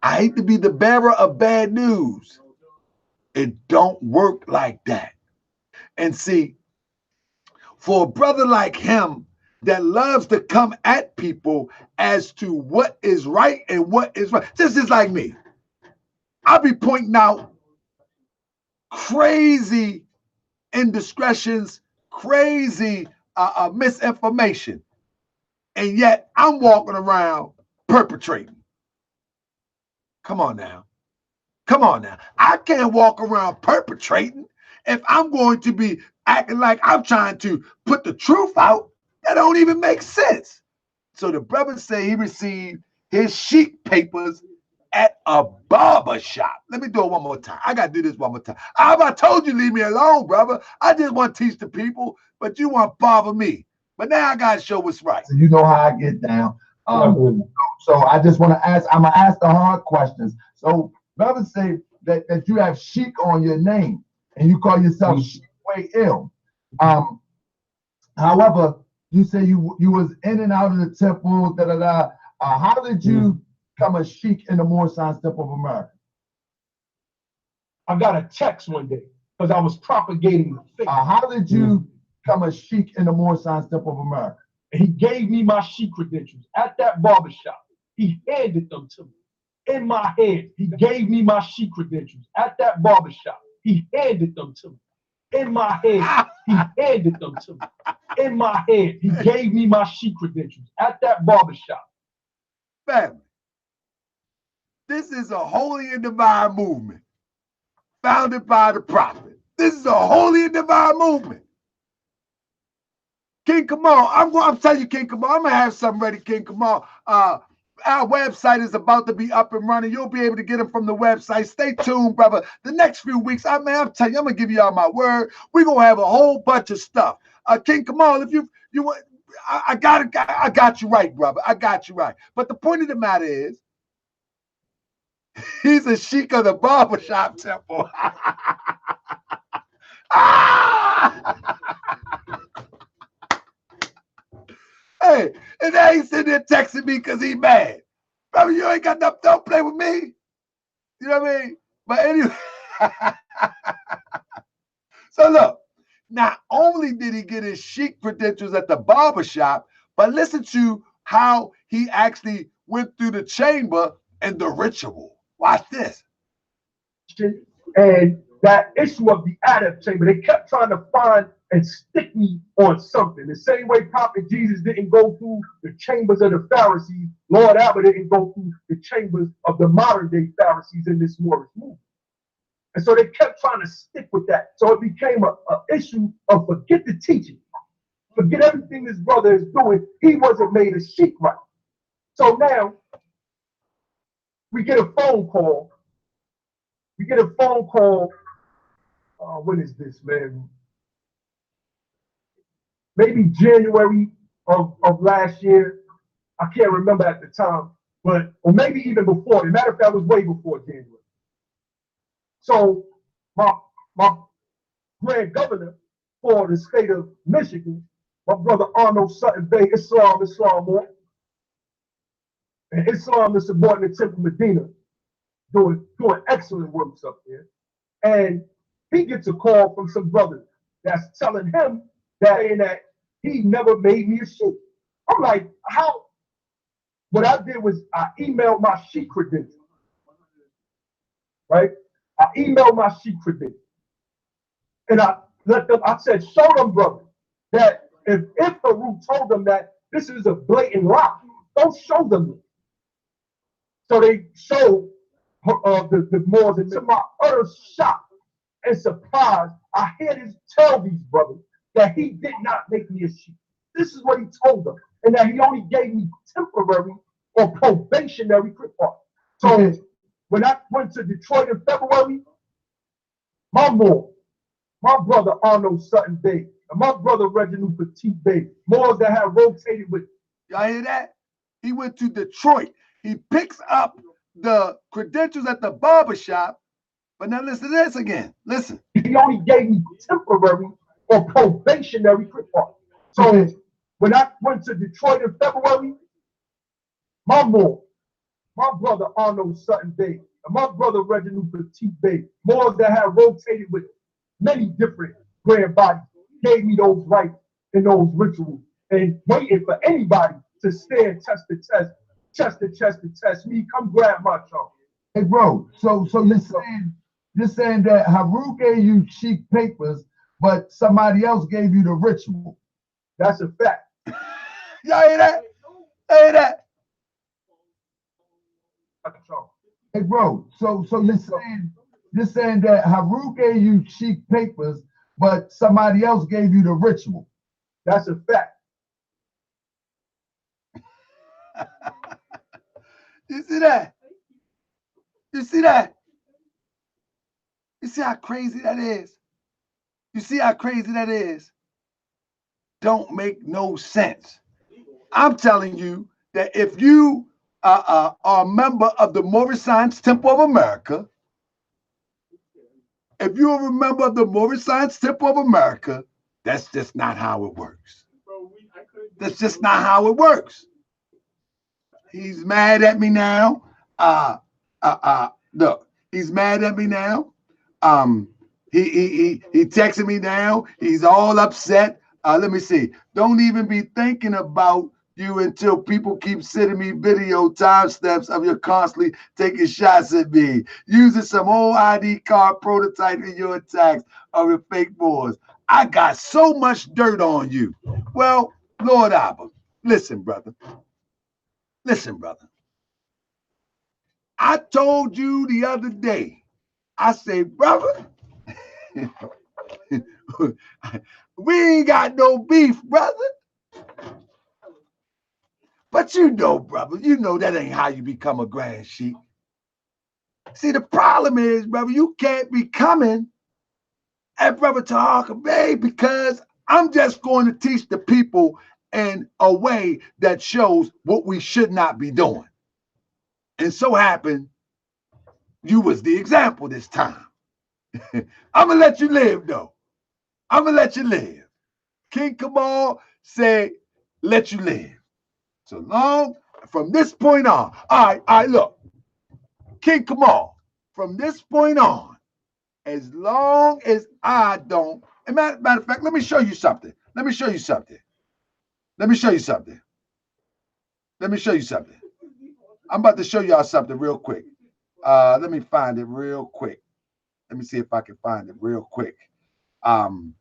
I hate to be the bearer of bad news. It don't work like that. And see, for a brother like him that loves to come at people as to what is right and what is right, this is like me. I'll be pointing out crazy indiscretions, crazy misinformation, and yet I'm walking around perpetrating. Come on now. Come on now. I can't walk around perpetrating if I'm going to be acting like I'm trying to put the truth out. That don't even make sense. So the brother say he received his Sheikh papers at a barber shop. Let me do it one more time. I got to do this one more time. I told you leave me alone, brother. I just want to teach the people, but you want to bother me. But now I got to show what's right. So you know how I get down. So I just want to ask, I'm going to ask the hard questions. So brothers say that you have Sheikh on your name and you call yourself Sheikh Way Ill. However, you say you was in and out of the temple, how did you become a Sheikh in the Moorish Temple of America? I got a text one day because I was propagating the faith. How did you become a Sheikh in the Moorish Temple of America? And he gave me my Sheikh credentials at that barbershop. He handed them to me in my hand. He gave me my Sheikh credentials at that barbershop. He handed them to me in my hand. He handed them to me in my hand. He gave me my Sheikh credentials at that barbershop. Family, this is a holy and divine movement founded by the prophet. This is a holy and divine movement. King Kamal, I'm telling you, King Kamal, I'm gonna have something ready, King Kamal. Our website is about to be up and running. You'll be able to get them from the website. Stay tuned, brother. The next few weeks, I'm telling you, I'm gonna give you all my word. We're gonna have a whole bunch of stuff. King Kamal, if you I got you right, brother. I got you right. But the point of the matter is, he's a sheik of the barbershop temple. Hey, and now he's sitting there texting me because he mad. Brother, you ain't got nothing, don't play with me. You know what I mean? But anyway. So look, not only did he get his chic credentials at the barbershop, but listen to how he actually went through the chamber and the ritual. Watch this. And that issue of the Adab chamber, they kept trying to find and stick me on something. The same way Prophet Jesus didn't go through the chambers of the Pharisees, Lord Abba didn't go through the chambers of the modern day Pharisees in this Moorish movement. And so they kept trying to stick with that. So it became an issue of forget the teaching. Forget everything this brother is doing. He wasn't made a sheik right. So now we get a phone call. When is this, man? Maybe January of last year. I can't remember at the time, or maybe even before. As a matter of fact, it was way before January. So my grand governor for the state of Michigan, my brother Arnold Sutton Bay, Islam, and Islam is subordinate Temple Medina, doing excellent works up there. And he gets a call from some brother that's telling him that he never made me a sheik. I'm like, how? What I did was I emailed my sheik credentials, right? I emailed my sheik credentials. And I said, show them, brother, that if Haru told them that this is a blatant lie, don't show them this. So they showed the Moors, and to my utter shock and surprise, I hear this tell these brothers that he did not make me a sheik. This is what he told them, and that he only gave me temporary or probationary pardon. So when I went to Detroit in February, my brother Arnold Sutton Bay, and my brother Reginald Petit Bay, Moors that have rotated with. Y'all hear that? He went to Detroit. He picks up the credentials at the barbershop. But now listen to this again. Listen. He only gave me temporary or probationary pardon. So when I went to Detroit in February, my brother Arnold Sutton Bay, and my brother Reginald Petit Bay, Moors that have rotated with many different grand bodies, gave me those rites and those rituals, and waiting for anybody to stand chest to test me. Come grab my chunk. Hey, bro. So you're saying that Haru gave you cheap papers, but somebody else gave you the ritual. That's a fact. Y'all hear that? Hear that? Hey, bro. So you're saying that Haru gave you cheap papers, but somebody else gave you the ritual. That's a fact. You see that? You see that? You see how crazy that is? You see how crazy that is? Don't make no sense. I'm telling you that if you are a member of the Moorish Temple of America, if you're a member of the Moorish Temple of America, that's just not how it works. That's just not how it works. He's mad at me now. Look, he's mad at me now. He texted me now. He's all upset. Let me see. Don't even be thinking about you until people keep sending me video timestamps of you constantly taking shots at me, using some old ID card prototype in your attacks of your fake wars. I got so much dirt on you. Well, Lord Abba, listen, brother. Listen, brother. I told you the other day, I say, brother, we ain't got no beef, brother. But you know, brother, you know that ain't how you become a grand sheik. See, the problem is, brother, you can't be coming at Brother Tahaka Bay because I'm just going to teach the people in a way that shows what we should not be doing. And so happened, you was the example this time. I'm going to let you live, though. I'm going to let you live. King Kamal said, let you live. So long, from this point on, all right, look. King Kamal, from this point on, as long as I don't, and matter of fact, let me show you something. Let me show you something. Let me show you something. Let me show you something. I'm about to show y'all something real quick. Let me find it real quick. Let me see if I can find it real quick. I'm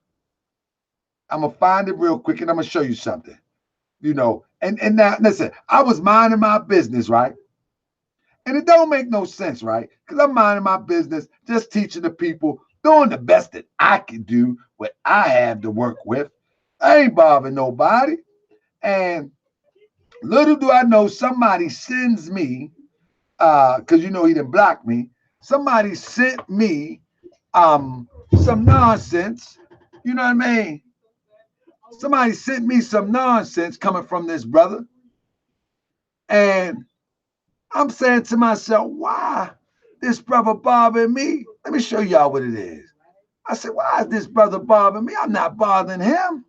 gonna find it real quick and I'm gonna show you something. You know, and now listen, I was minding my business, right? And it don't make no sense, right? Because I'm minding my business, just teaching the people, doing the best that I can do, what I have to work with. I ain't bothering nobody. And little do I know, somebody sends me, because you know he didn't block me. Somebody sent me some nonsense. You know what I mean? Somebody sent me some nonsense coming from this brother. And I'm saying to myself, why this brother bothering me? Let me show y'all what it is. I said, why is this brother bothering me? I'm not bothering him.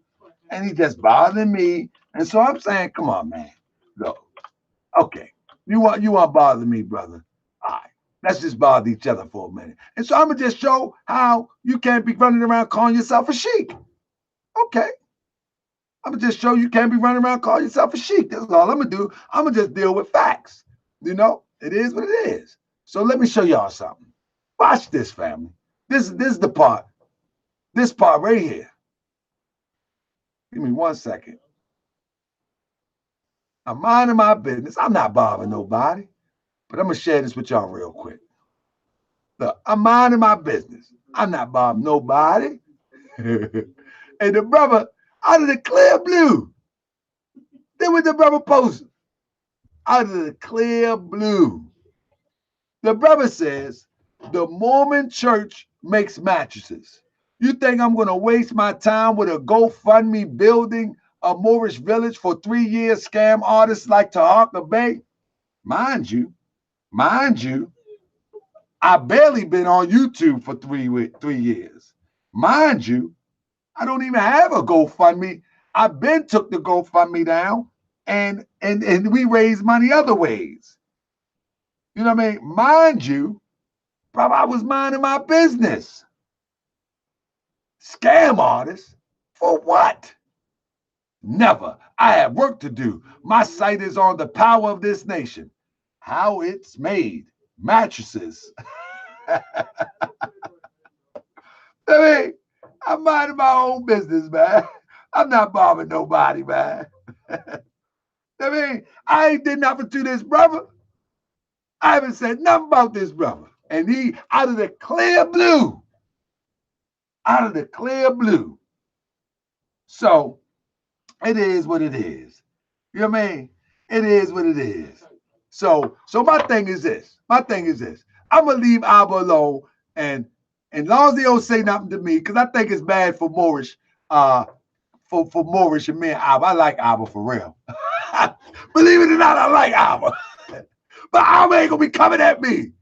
And he just bothering me. And so I'm saying, come on, man. Look, okay. You want to bother me, brother? All right. Let's just bother each other for a minute. And so I'm going to just show how you can't be running around calling yourself a sheik. Okay. I'm going to just show you can't be running around calling yourself a sheik. That's all I'm going to do. I'm going to just deal with facts. You know, it is what it is. So let me show y'all something. Watch this, family. This is the part. This part right here. Give me 1 second. I'm minding my business. I'm not bothering nobody. But I'm going to share this with y'all real quick. Look, I'm minding my business. I'm not bothering nobody. And the brother, out of the clear blue, then with the brother posted, out of the clear blue, the brother says, the Mormon church makes mattresses. You think I'm going to waste my time with a GoFundMe building a Moorish village for 3 years scam artists like Tahaka Bay? Mind you, I barely been on YouTube for 3 years. Mind you, I don't even have a GoFundMe. I been took the GoFundMe down and we raised money other ways. You know what I mean? Mind you, bro, I was minding my business. Scam artists? For what? Never. I have work to do. My sight is on the power of this nation. How it's made. Mattresses. I mean, I'm minding my own business, man. I'm not bothering nobody, man. I mean, I ain't did nothing to this brother. I haven't said nothing about this brother. And he, out of the clear blue. So, it is what it is. You know what I mean? It is what it is. So my thing is this. I'm going to leave Abba alone. And long as they don't say nothing to me, because I think it's bad for Moorish, for Moorish and me and Abba. I like Abba for real. Believe it or not, I like Abba. But Abba ain't going to be coming at me.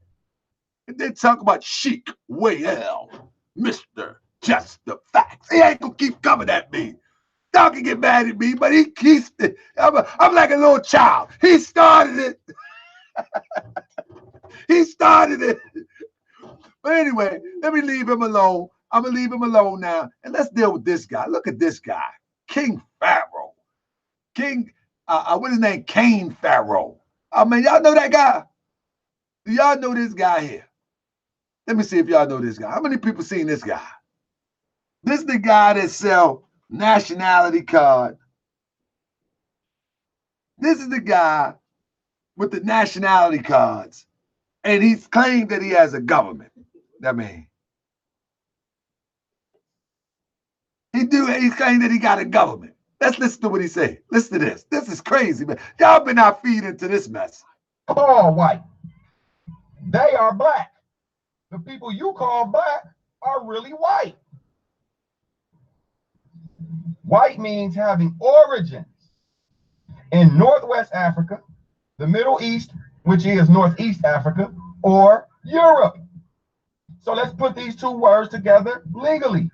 And then talk about Sheik, well, Mr. Just the Facts. He ain't going to keep coming at me. Dog can get mad at me, but he keeps it. I'm like a little child. He started it. But anyway, let me leave him alone. I'm going to leave him alone now. And let's deal with this guy. Look at this guy. King Pharaoh. What's his name? Cain Pharaoh. I mean, y'all know that guy? Do y'all know this guy here? Let me see if y'all know this guy. How many people seen this guy? This is the guy that sell nationality card. This is the guy with the nationality cards And he's claimed that he has a government. I mean, he's claimed that he got a government. Let's listen to what he said. Listen to this. This is crazy, man. Y'all been not feed into this mess. Call white. They are black. The people you call black are really white. White means having origins in Northwest Africa, the Middle East, which is Northeast Africa, or Europe. So let's put these two words together legally.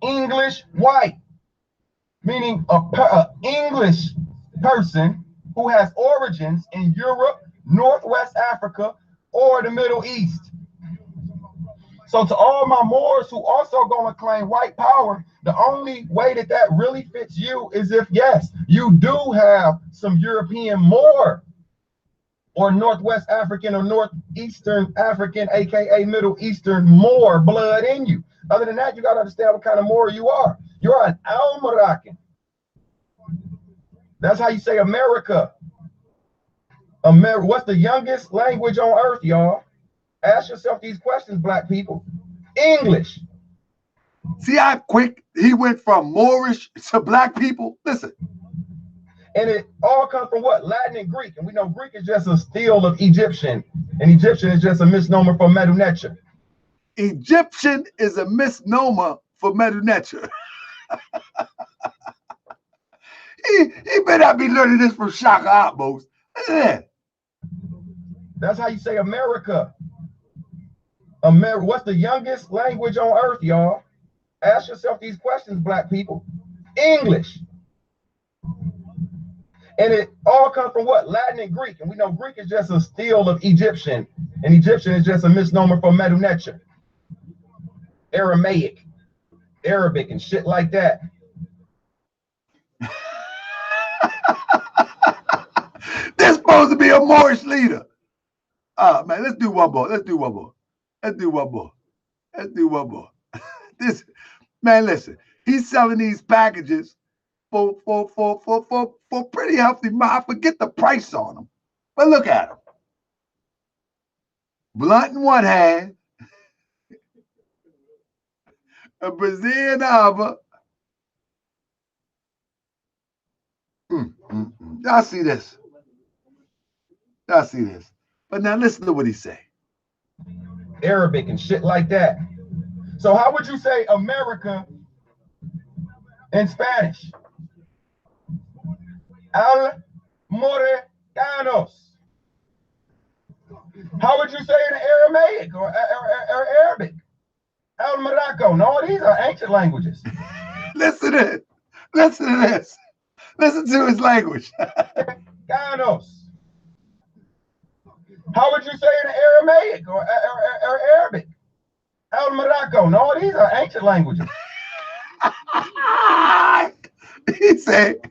English white, meaning an English person who has origins in Europe, Northwest Africa, or the Middle East. So to all my Moors who also going to claim white power, the only way that that really fits you is if, yes, you do have some European Moor or Northwest African or Northeastern African, aka Middle Eastern Moor blood in you. Other than that, you got to understand what kind of Moor you are. You're an Al-Moroccan. That's how you say America. What's the youngest language on earth, y'all? Ask yourself these questions, black people. English. See how quick he went from Moorish to black people? Listen. And it all comes from what? Latin and Greek. And we know Greek is just a steal of Egyptian. And Egyptian is just a misnomer for Medu Neter. Egyptian is a misnomer for Medu Neter. he better not be learning this from Shaka Atmos. That's how you say America. What's the youngest language on earth, y'all? Ask yourself these questions, black people. English. And it all comes from what? Latin and Greek. And we know Greek is just a steal of Egyptian. And Egyptian is just a misnomer for Medu Neter. Aramaic, Arabic, and shit like that. This supposed to be a Moorish leader. Man, let's do one more. Let's do one more. Let's do one more. Let's do one more. This man, listen, he's selling these packages for pretty healthy. I forget the price on them, but look at them. Blunt in one hand, a Brazil in the other. Y'all see this? Y'all see this? But now listen to what he say. Arabic and shit like that. So how would you say America in Spanish? Al Morecanos. How would you say it in Aramaic or Arabic? Al Morocco. No, these are ancient languages. Listen to it. Listen to this. Listen to his language. Ganos. How would you say it in Aramaic or Arabic? Al Morocco. No, these are ancient languages. He said,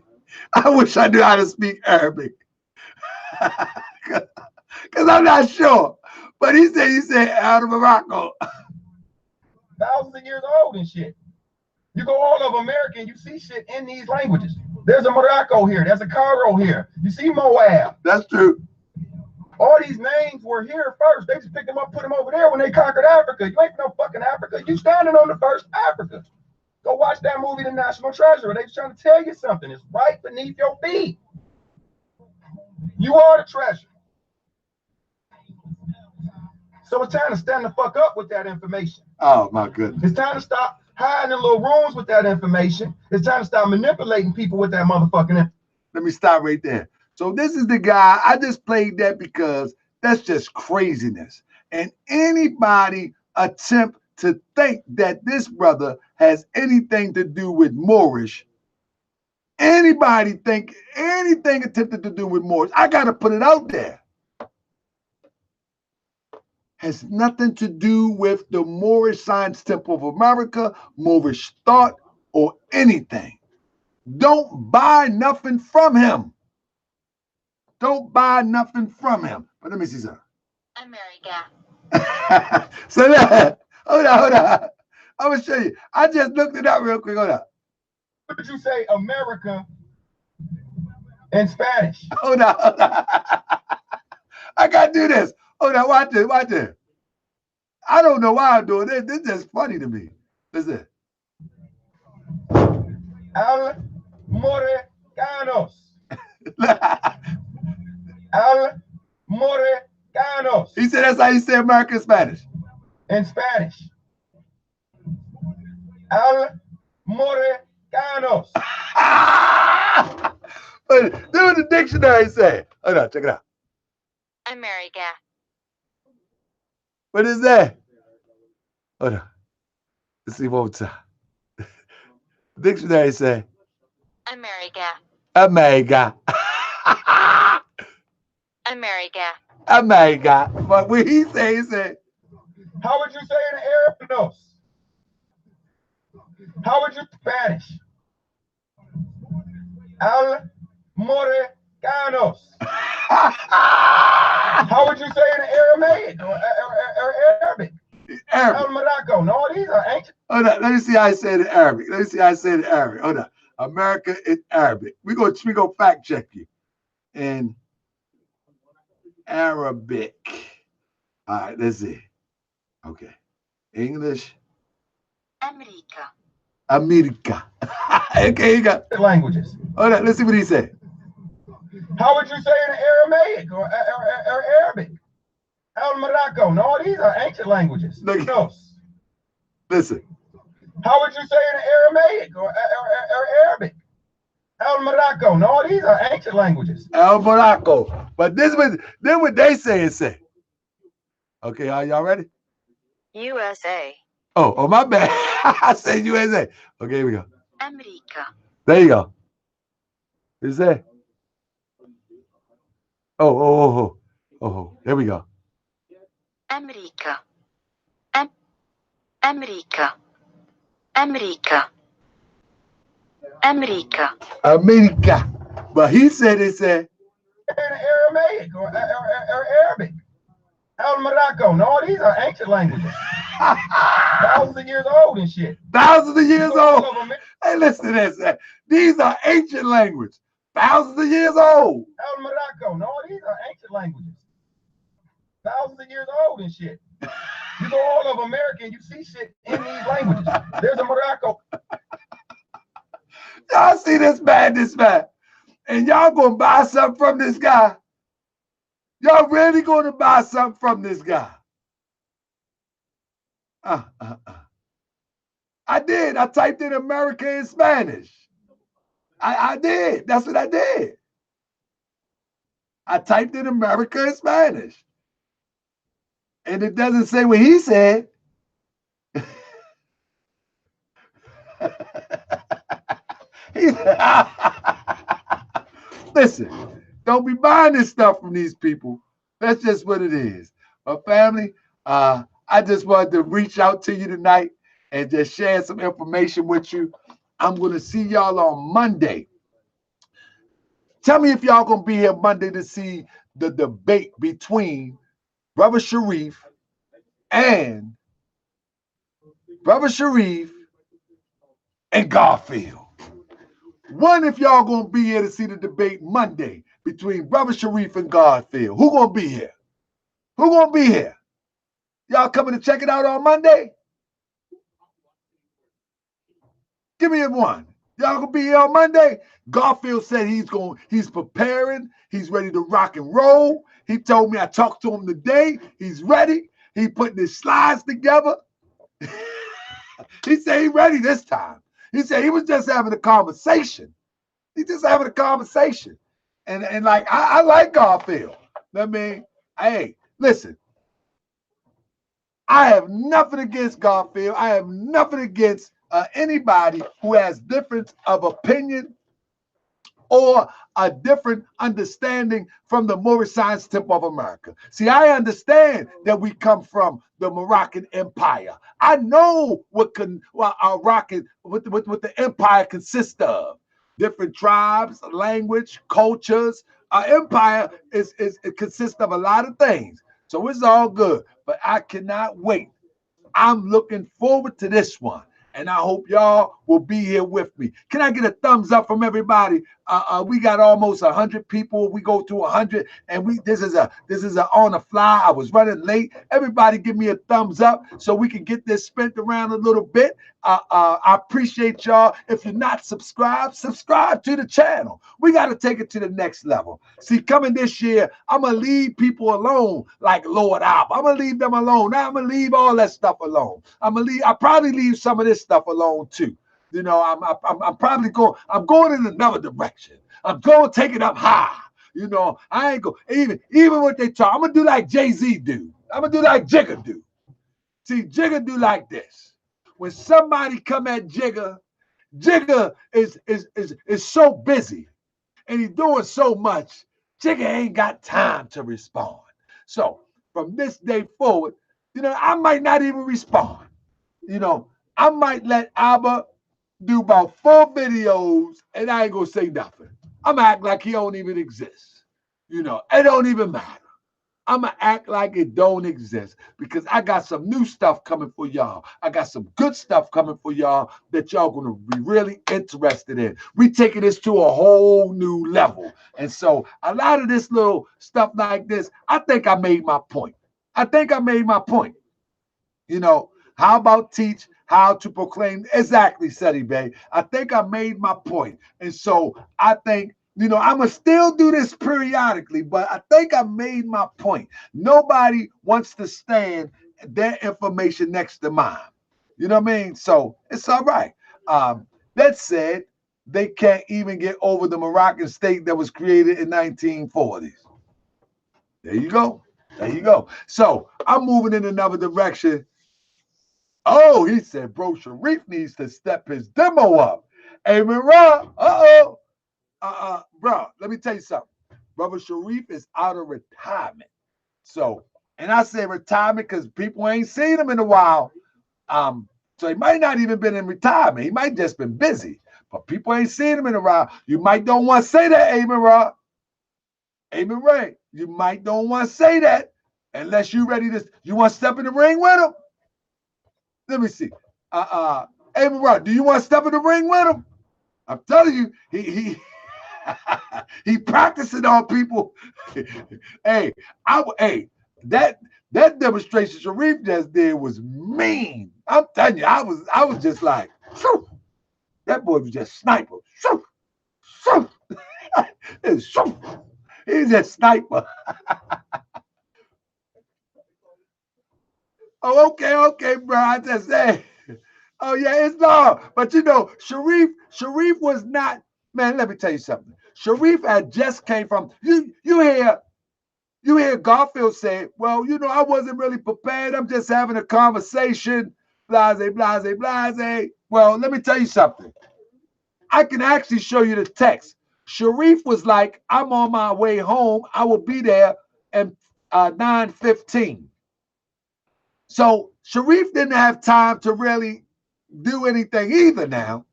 I wish I knew how to speak Arabic. Because I'm not sure. But he said out of Morocco. Thousands of years old and shit. You go all over America and you see shit in these languages. There's a Morocco here. There's a Cairo here. You see Moab. That's true. All these names were here first. They just picked them up, put them over there when they conquered Africa. You ain't no fucking Africa. You standing on the first Africa. Go watch that movie, The National Treasure. They just trying to tell you something. It's right beneath your feet. You are the treasure. So it's time to stand the fuck up with that information. Oh, my goodness. It's time to stop hiding in little rooms with that information. It's time to stop manipulating people with that motherfucking information. Let me stop right there. So this is the guy. I just played that because that's just craziness. And anybody attempt to think that this brother has anything to do with Moorish, anybody think anything attempted to do with Moorish, I got to put it out there, has nothing to do with the Moorish Science Temple of America, Moorish thought, or anything. Don't buy nothing from him. Don't buy nothing from him. But let me see something. America. So that, hold on. I'm going to show you. I just looked it up real quick. Hold on. What did you say, America in Spanish? Hold on. I got to do this. Oh, now watch this, watch this. I don't know why I'm doing this. This is just funny to me. Listen. Al Morecanos. Al Morecanos. He said that's how you say America in Spanish. In Spanish. Al Morecanos. But do what the dictionary say. Hold on, check it out. America. What is that? Hold on. Let's see one more time. Dictionary say America. America. America. America. But when he said, how would you say in Arabic? How would you Spanish? Al Morecanos. How would you say in Aramaic or Arabic? Al Morocco. No, these are ancient. Hold on, let me see how I say it in Arabic. Let me see how I say it in Arabic. Hold on. America in Arabic. We go fact check you. In Arabic. All right, let's see. Okay. English. America. America. Okay, you got languages. Hold on, let's see what he said. How would you say in Aramaic or Arabic? Al Morocco. No, these are ancient languages. Listen. How would you say in Aramaic or Arabic? Al Morocco. No, these are ancient languages. Al Morocco. But this was then what they say. Okay, are y'all ready? USA. Oh, my bad. I said USA. Okay, here we go. America. There you go. Is that? Oh. There we go. America. America. America. America. America. But he said in Aramaic or Arabic. Al Morocco. No, these are ancient languages. Thousands of years old and shit. Thousands of years old. Hey, listen to this. These are ancient language. Thousands of years old. Al Morocco. No, these are ancient languages. Thousands of years old and shit. You go all over America and you see shit in these languages. There's a Morocco. Y'all see this man. And y'all gonna buy something from this guy. Y'all really gonna buy something from this guy. I did. I typed in America in Spanish. I did. That's what I did. I typed in America in Spanish. And it doesn't say what he said. Listen, don't be buying this stuff from these people. That's just what it is. But family, I just wanted to reach out to you tonight and just share some information with you. I'm going to see y'all on Monday. Tell me if y'all going to be here Monday to see the debate between Brother Sharif and Garfield. One, if y'all going to be here to see the debate Monday between Brother Sharif and Garfield. Who going to be here? Who going to be here? Y'all coming to check it out on Monday? Give me a one. Y'all gonna be here on Monday? Garfield said he's preparing. He's ready to rock and roll. He told me I talked to him today. He's ready. He putting his slides together. He said he's ready this time. He said he was just having a conversation. He's just having a conversation. And like, I like Garfield. I mean, hey, listen. I have nothing against Garfield. I have nothing against anybody who has difference of opinion or a different understanding from the Moorish Science Temple of America. See, I understand that we come from the Moroccan Empire. I know what the empire consists of. Different tribes, language, cultures. Our empire it consists of a lot of things. So it's all good. But I cannot wait. I'm looking forward to this one. And I hope y'all will be here with me. Can I get a thumbs up from everybody? We got almost 100 people. We go to 100, and this is a on the fly. I was running late. Everybody give me a thumbs up so we can get this spent around a little bit. I appreciate y'all. If you're not subscribed, subscribe to the channel. We got to take it to the next level. See, coming this year, I'm going to leave people alone like Lord Alba. I'm going to leave them alone. Now I'm going to leave all that stuff alone. I'll probably leave some of this stuff alone too. You know, I'm probably going in another direction. I'm going to take it up high. You know, I ain't go even what they talk. I'm going to do like Jay-Z do. I'm going to do like Jigga do. See, Jigga do like this. When somebody come at Jigga, Jigga is so busy and he's doing so much, Jigga ain't got time to respond. So from this day forward, you know, I might not even respond. You know, I might let Abba do about 4 videos and I ain't gonna say nothing. I'm gonna act like he don't even exist. You know, it don't even matter. I'm going to act like it don't exist because I got some new stuff coming for y'all. I got some good stuff coming for y'all that y'all going to be really interested in. We taking this to a whole new level. And so a lot of this little stuff like this, I think I made my point. You know, how about teach how to proclaim? Exactly, Seti Bay. I think I made my point. And so I think, you know, I'm going to still do this periodically, but I think I made my point. Nobody wants to stand their information next to mine. You know what I mean? So it's all right. That said, they can't even get over the Moroccan state that was created in 1940s. There you go. So I'm moving in another direction. Oh, he said, bro, Sharif needs to step his demo up. Hey, Mira, bro, let me tell you something. Brother Sharif is out of retirement. So, and I say retirement because people ain't seen him in a while. So he might not even been in retirement. He might just been busy. But people ain't seen him in a while. You might don't want to say that, Amen Ra. Amen Ray. You might don't want to say that unless you ready to, you want to step in the ring with him? Let me see. Amen Ra, do you want to step in the ring with him? I'm telling you, he practicing on people. Hey, that demonstration Sharif just did was mean. I'm telling you, I was just like, shoo. That boy was just sniper. Shoo, shoo. He's a sniper. Oh, okay, bro. I just said. Oh yeah, it's long. But you know, Sharif was not, man, let me tell you something. Sharif had just came from, you hear Garfield say, well, you know, I wasn't really prepared. I'm just having a conversation. Blase. Well, let me tell you something. I can actually show you the text. Sharif was like, I'm on my way home. I will be there at 9:15. So Sharif didn't have time to really do anything either now.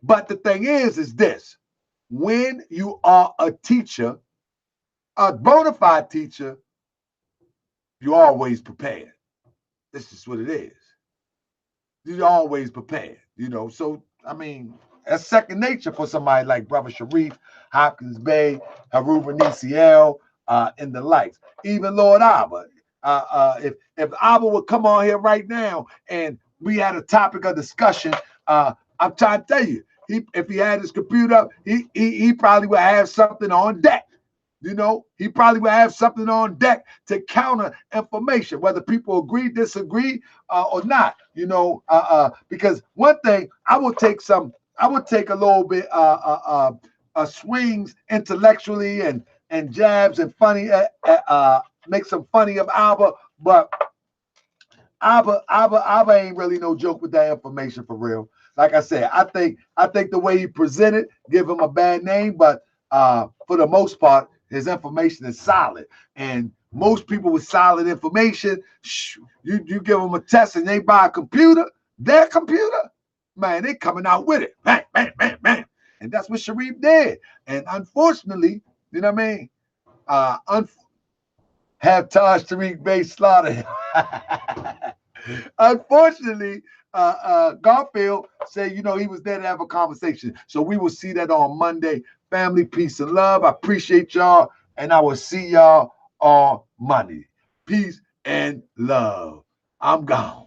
But the thing is this. When you are a teacher, a bona fide teacher, you're always prepared. This is what it is. You're always prepared, you know. So, I mean, that's second nature for somebody like Brother Sharif, Hopkins Bay, Haruba Nisiel, and the likes. Even Lord Abba. If Abba would come on here right now and we had a topic of discussion, I'm trying to tell you, if he had his computer up, he probably would have something on deck. You know, he probably would have something on deck to counter information, whether people agree, disagree, or not. You know, because one thing I would take a little bit swings intellectually and jabs and funny, make some funny of Abba, but Abba ain't really no joke with that information for real. Like I said, I think the way he presented give him a bad name, but for the most part, his information is solid. And most people with solid information, you give them a test and they buy a computer, their computer, man, they coming out with it. Bang. And that's what Sharif did. And unfortunately, you know what I mean? Have Taj Tariq Bay slaughter him. Unfortunately, Garfield said, you know, he was there to have a conversation. So we will see that on Monday. Family, peace and love. I appreciate y'all, and I will see y'all on Monday. Peace and love. I'm gone.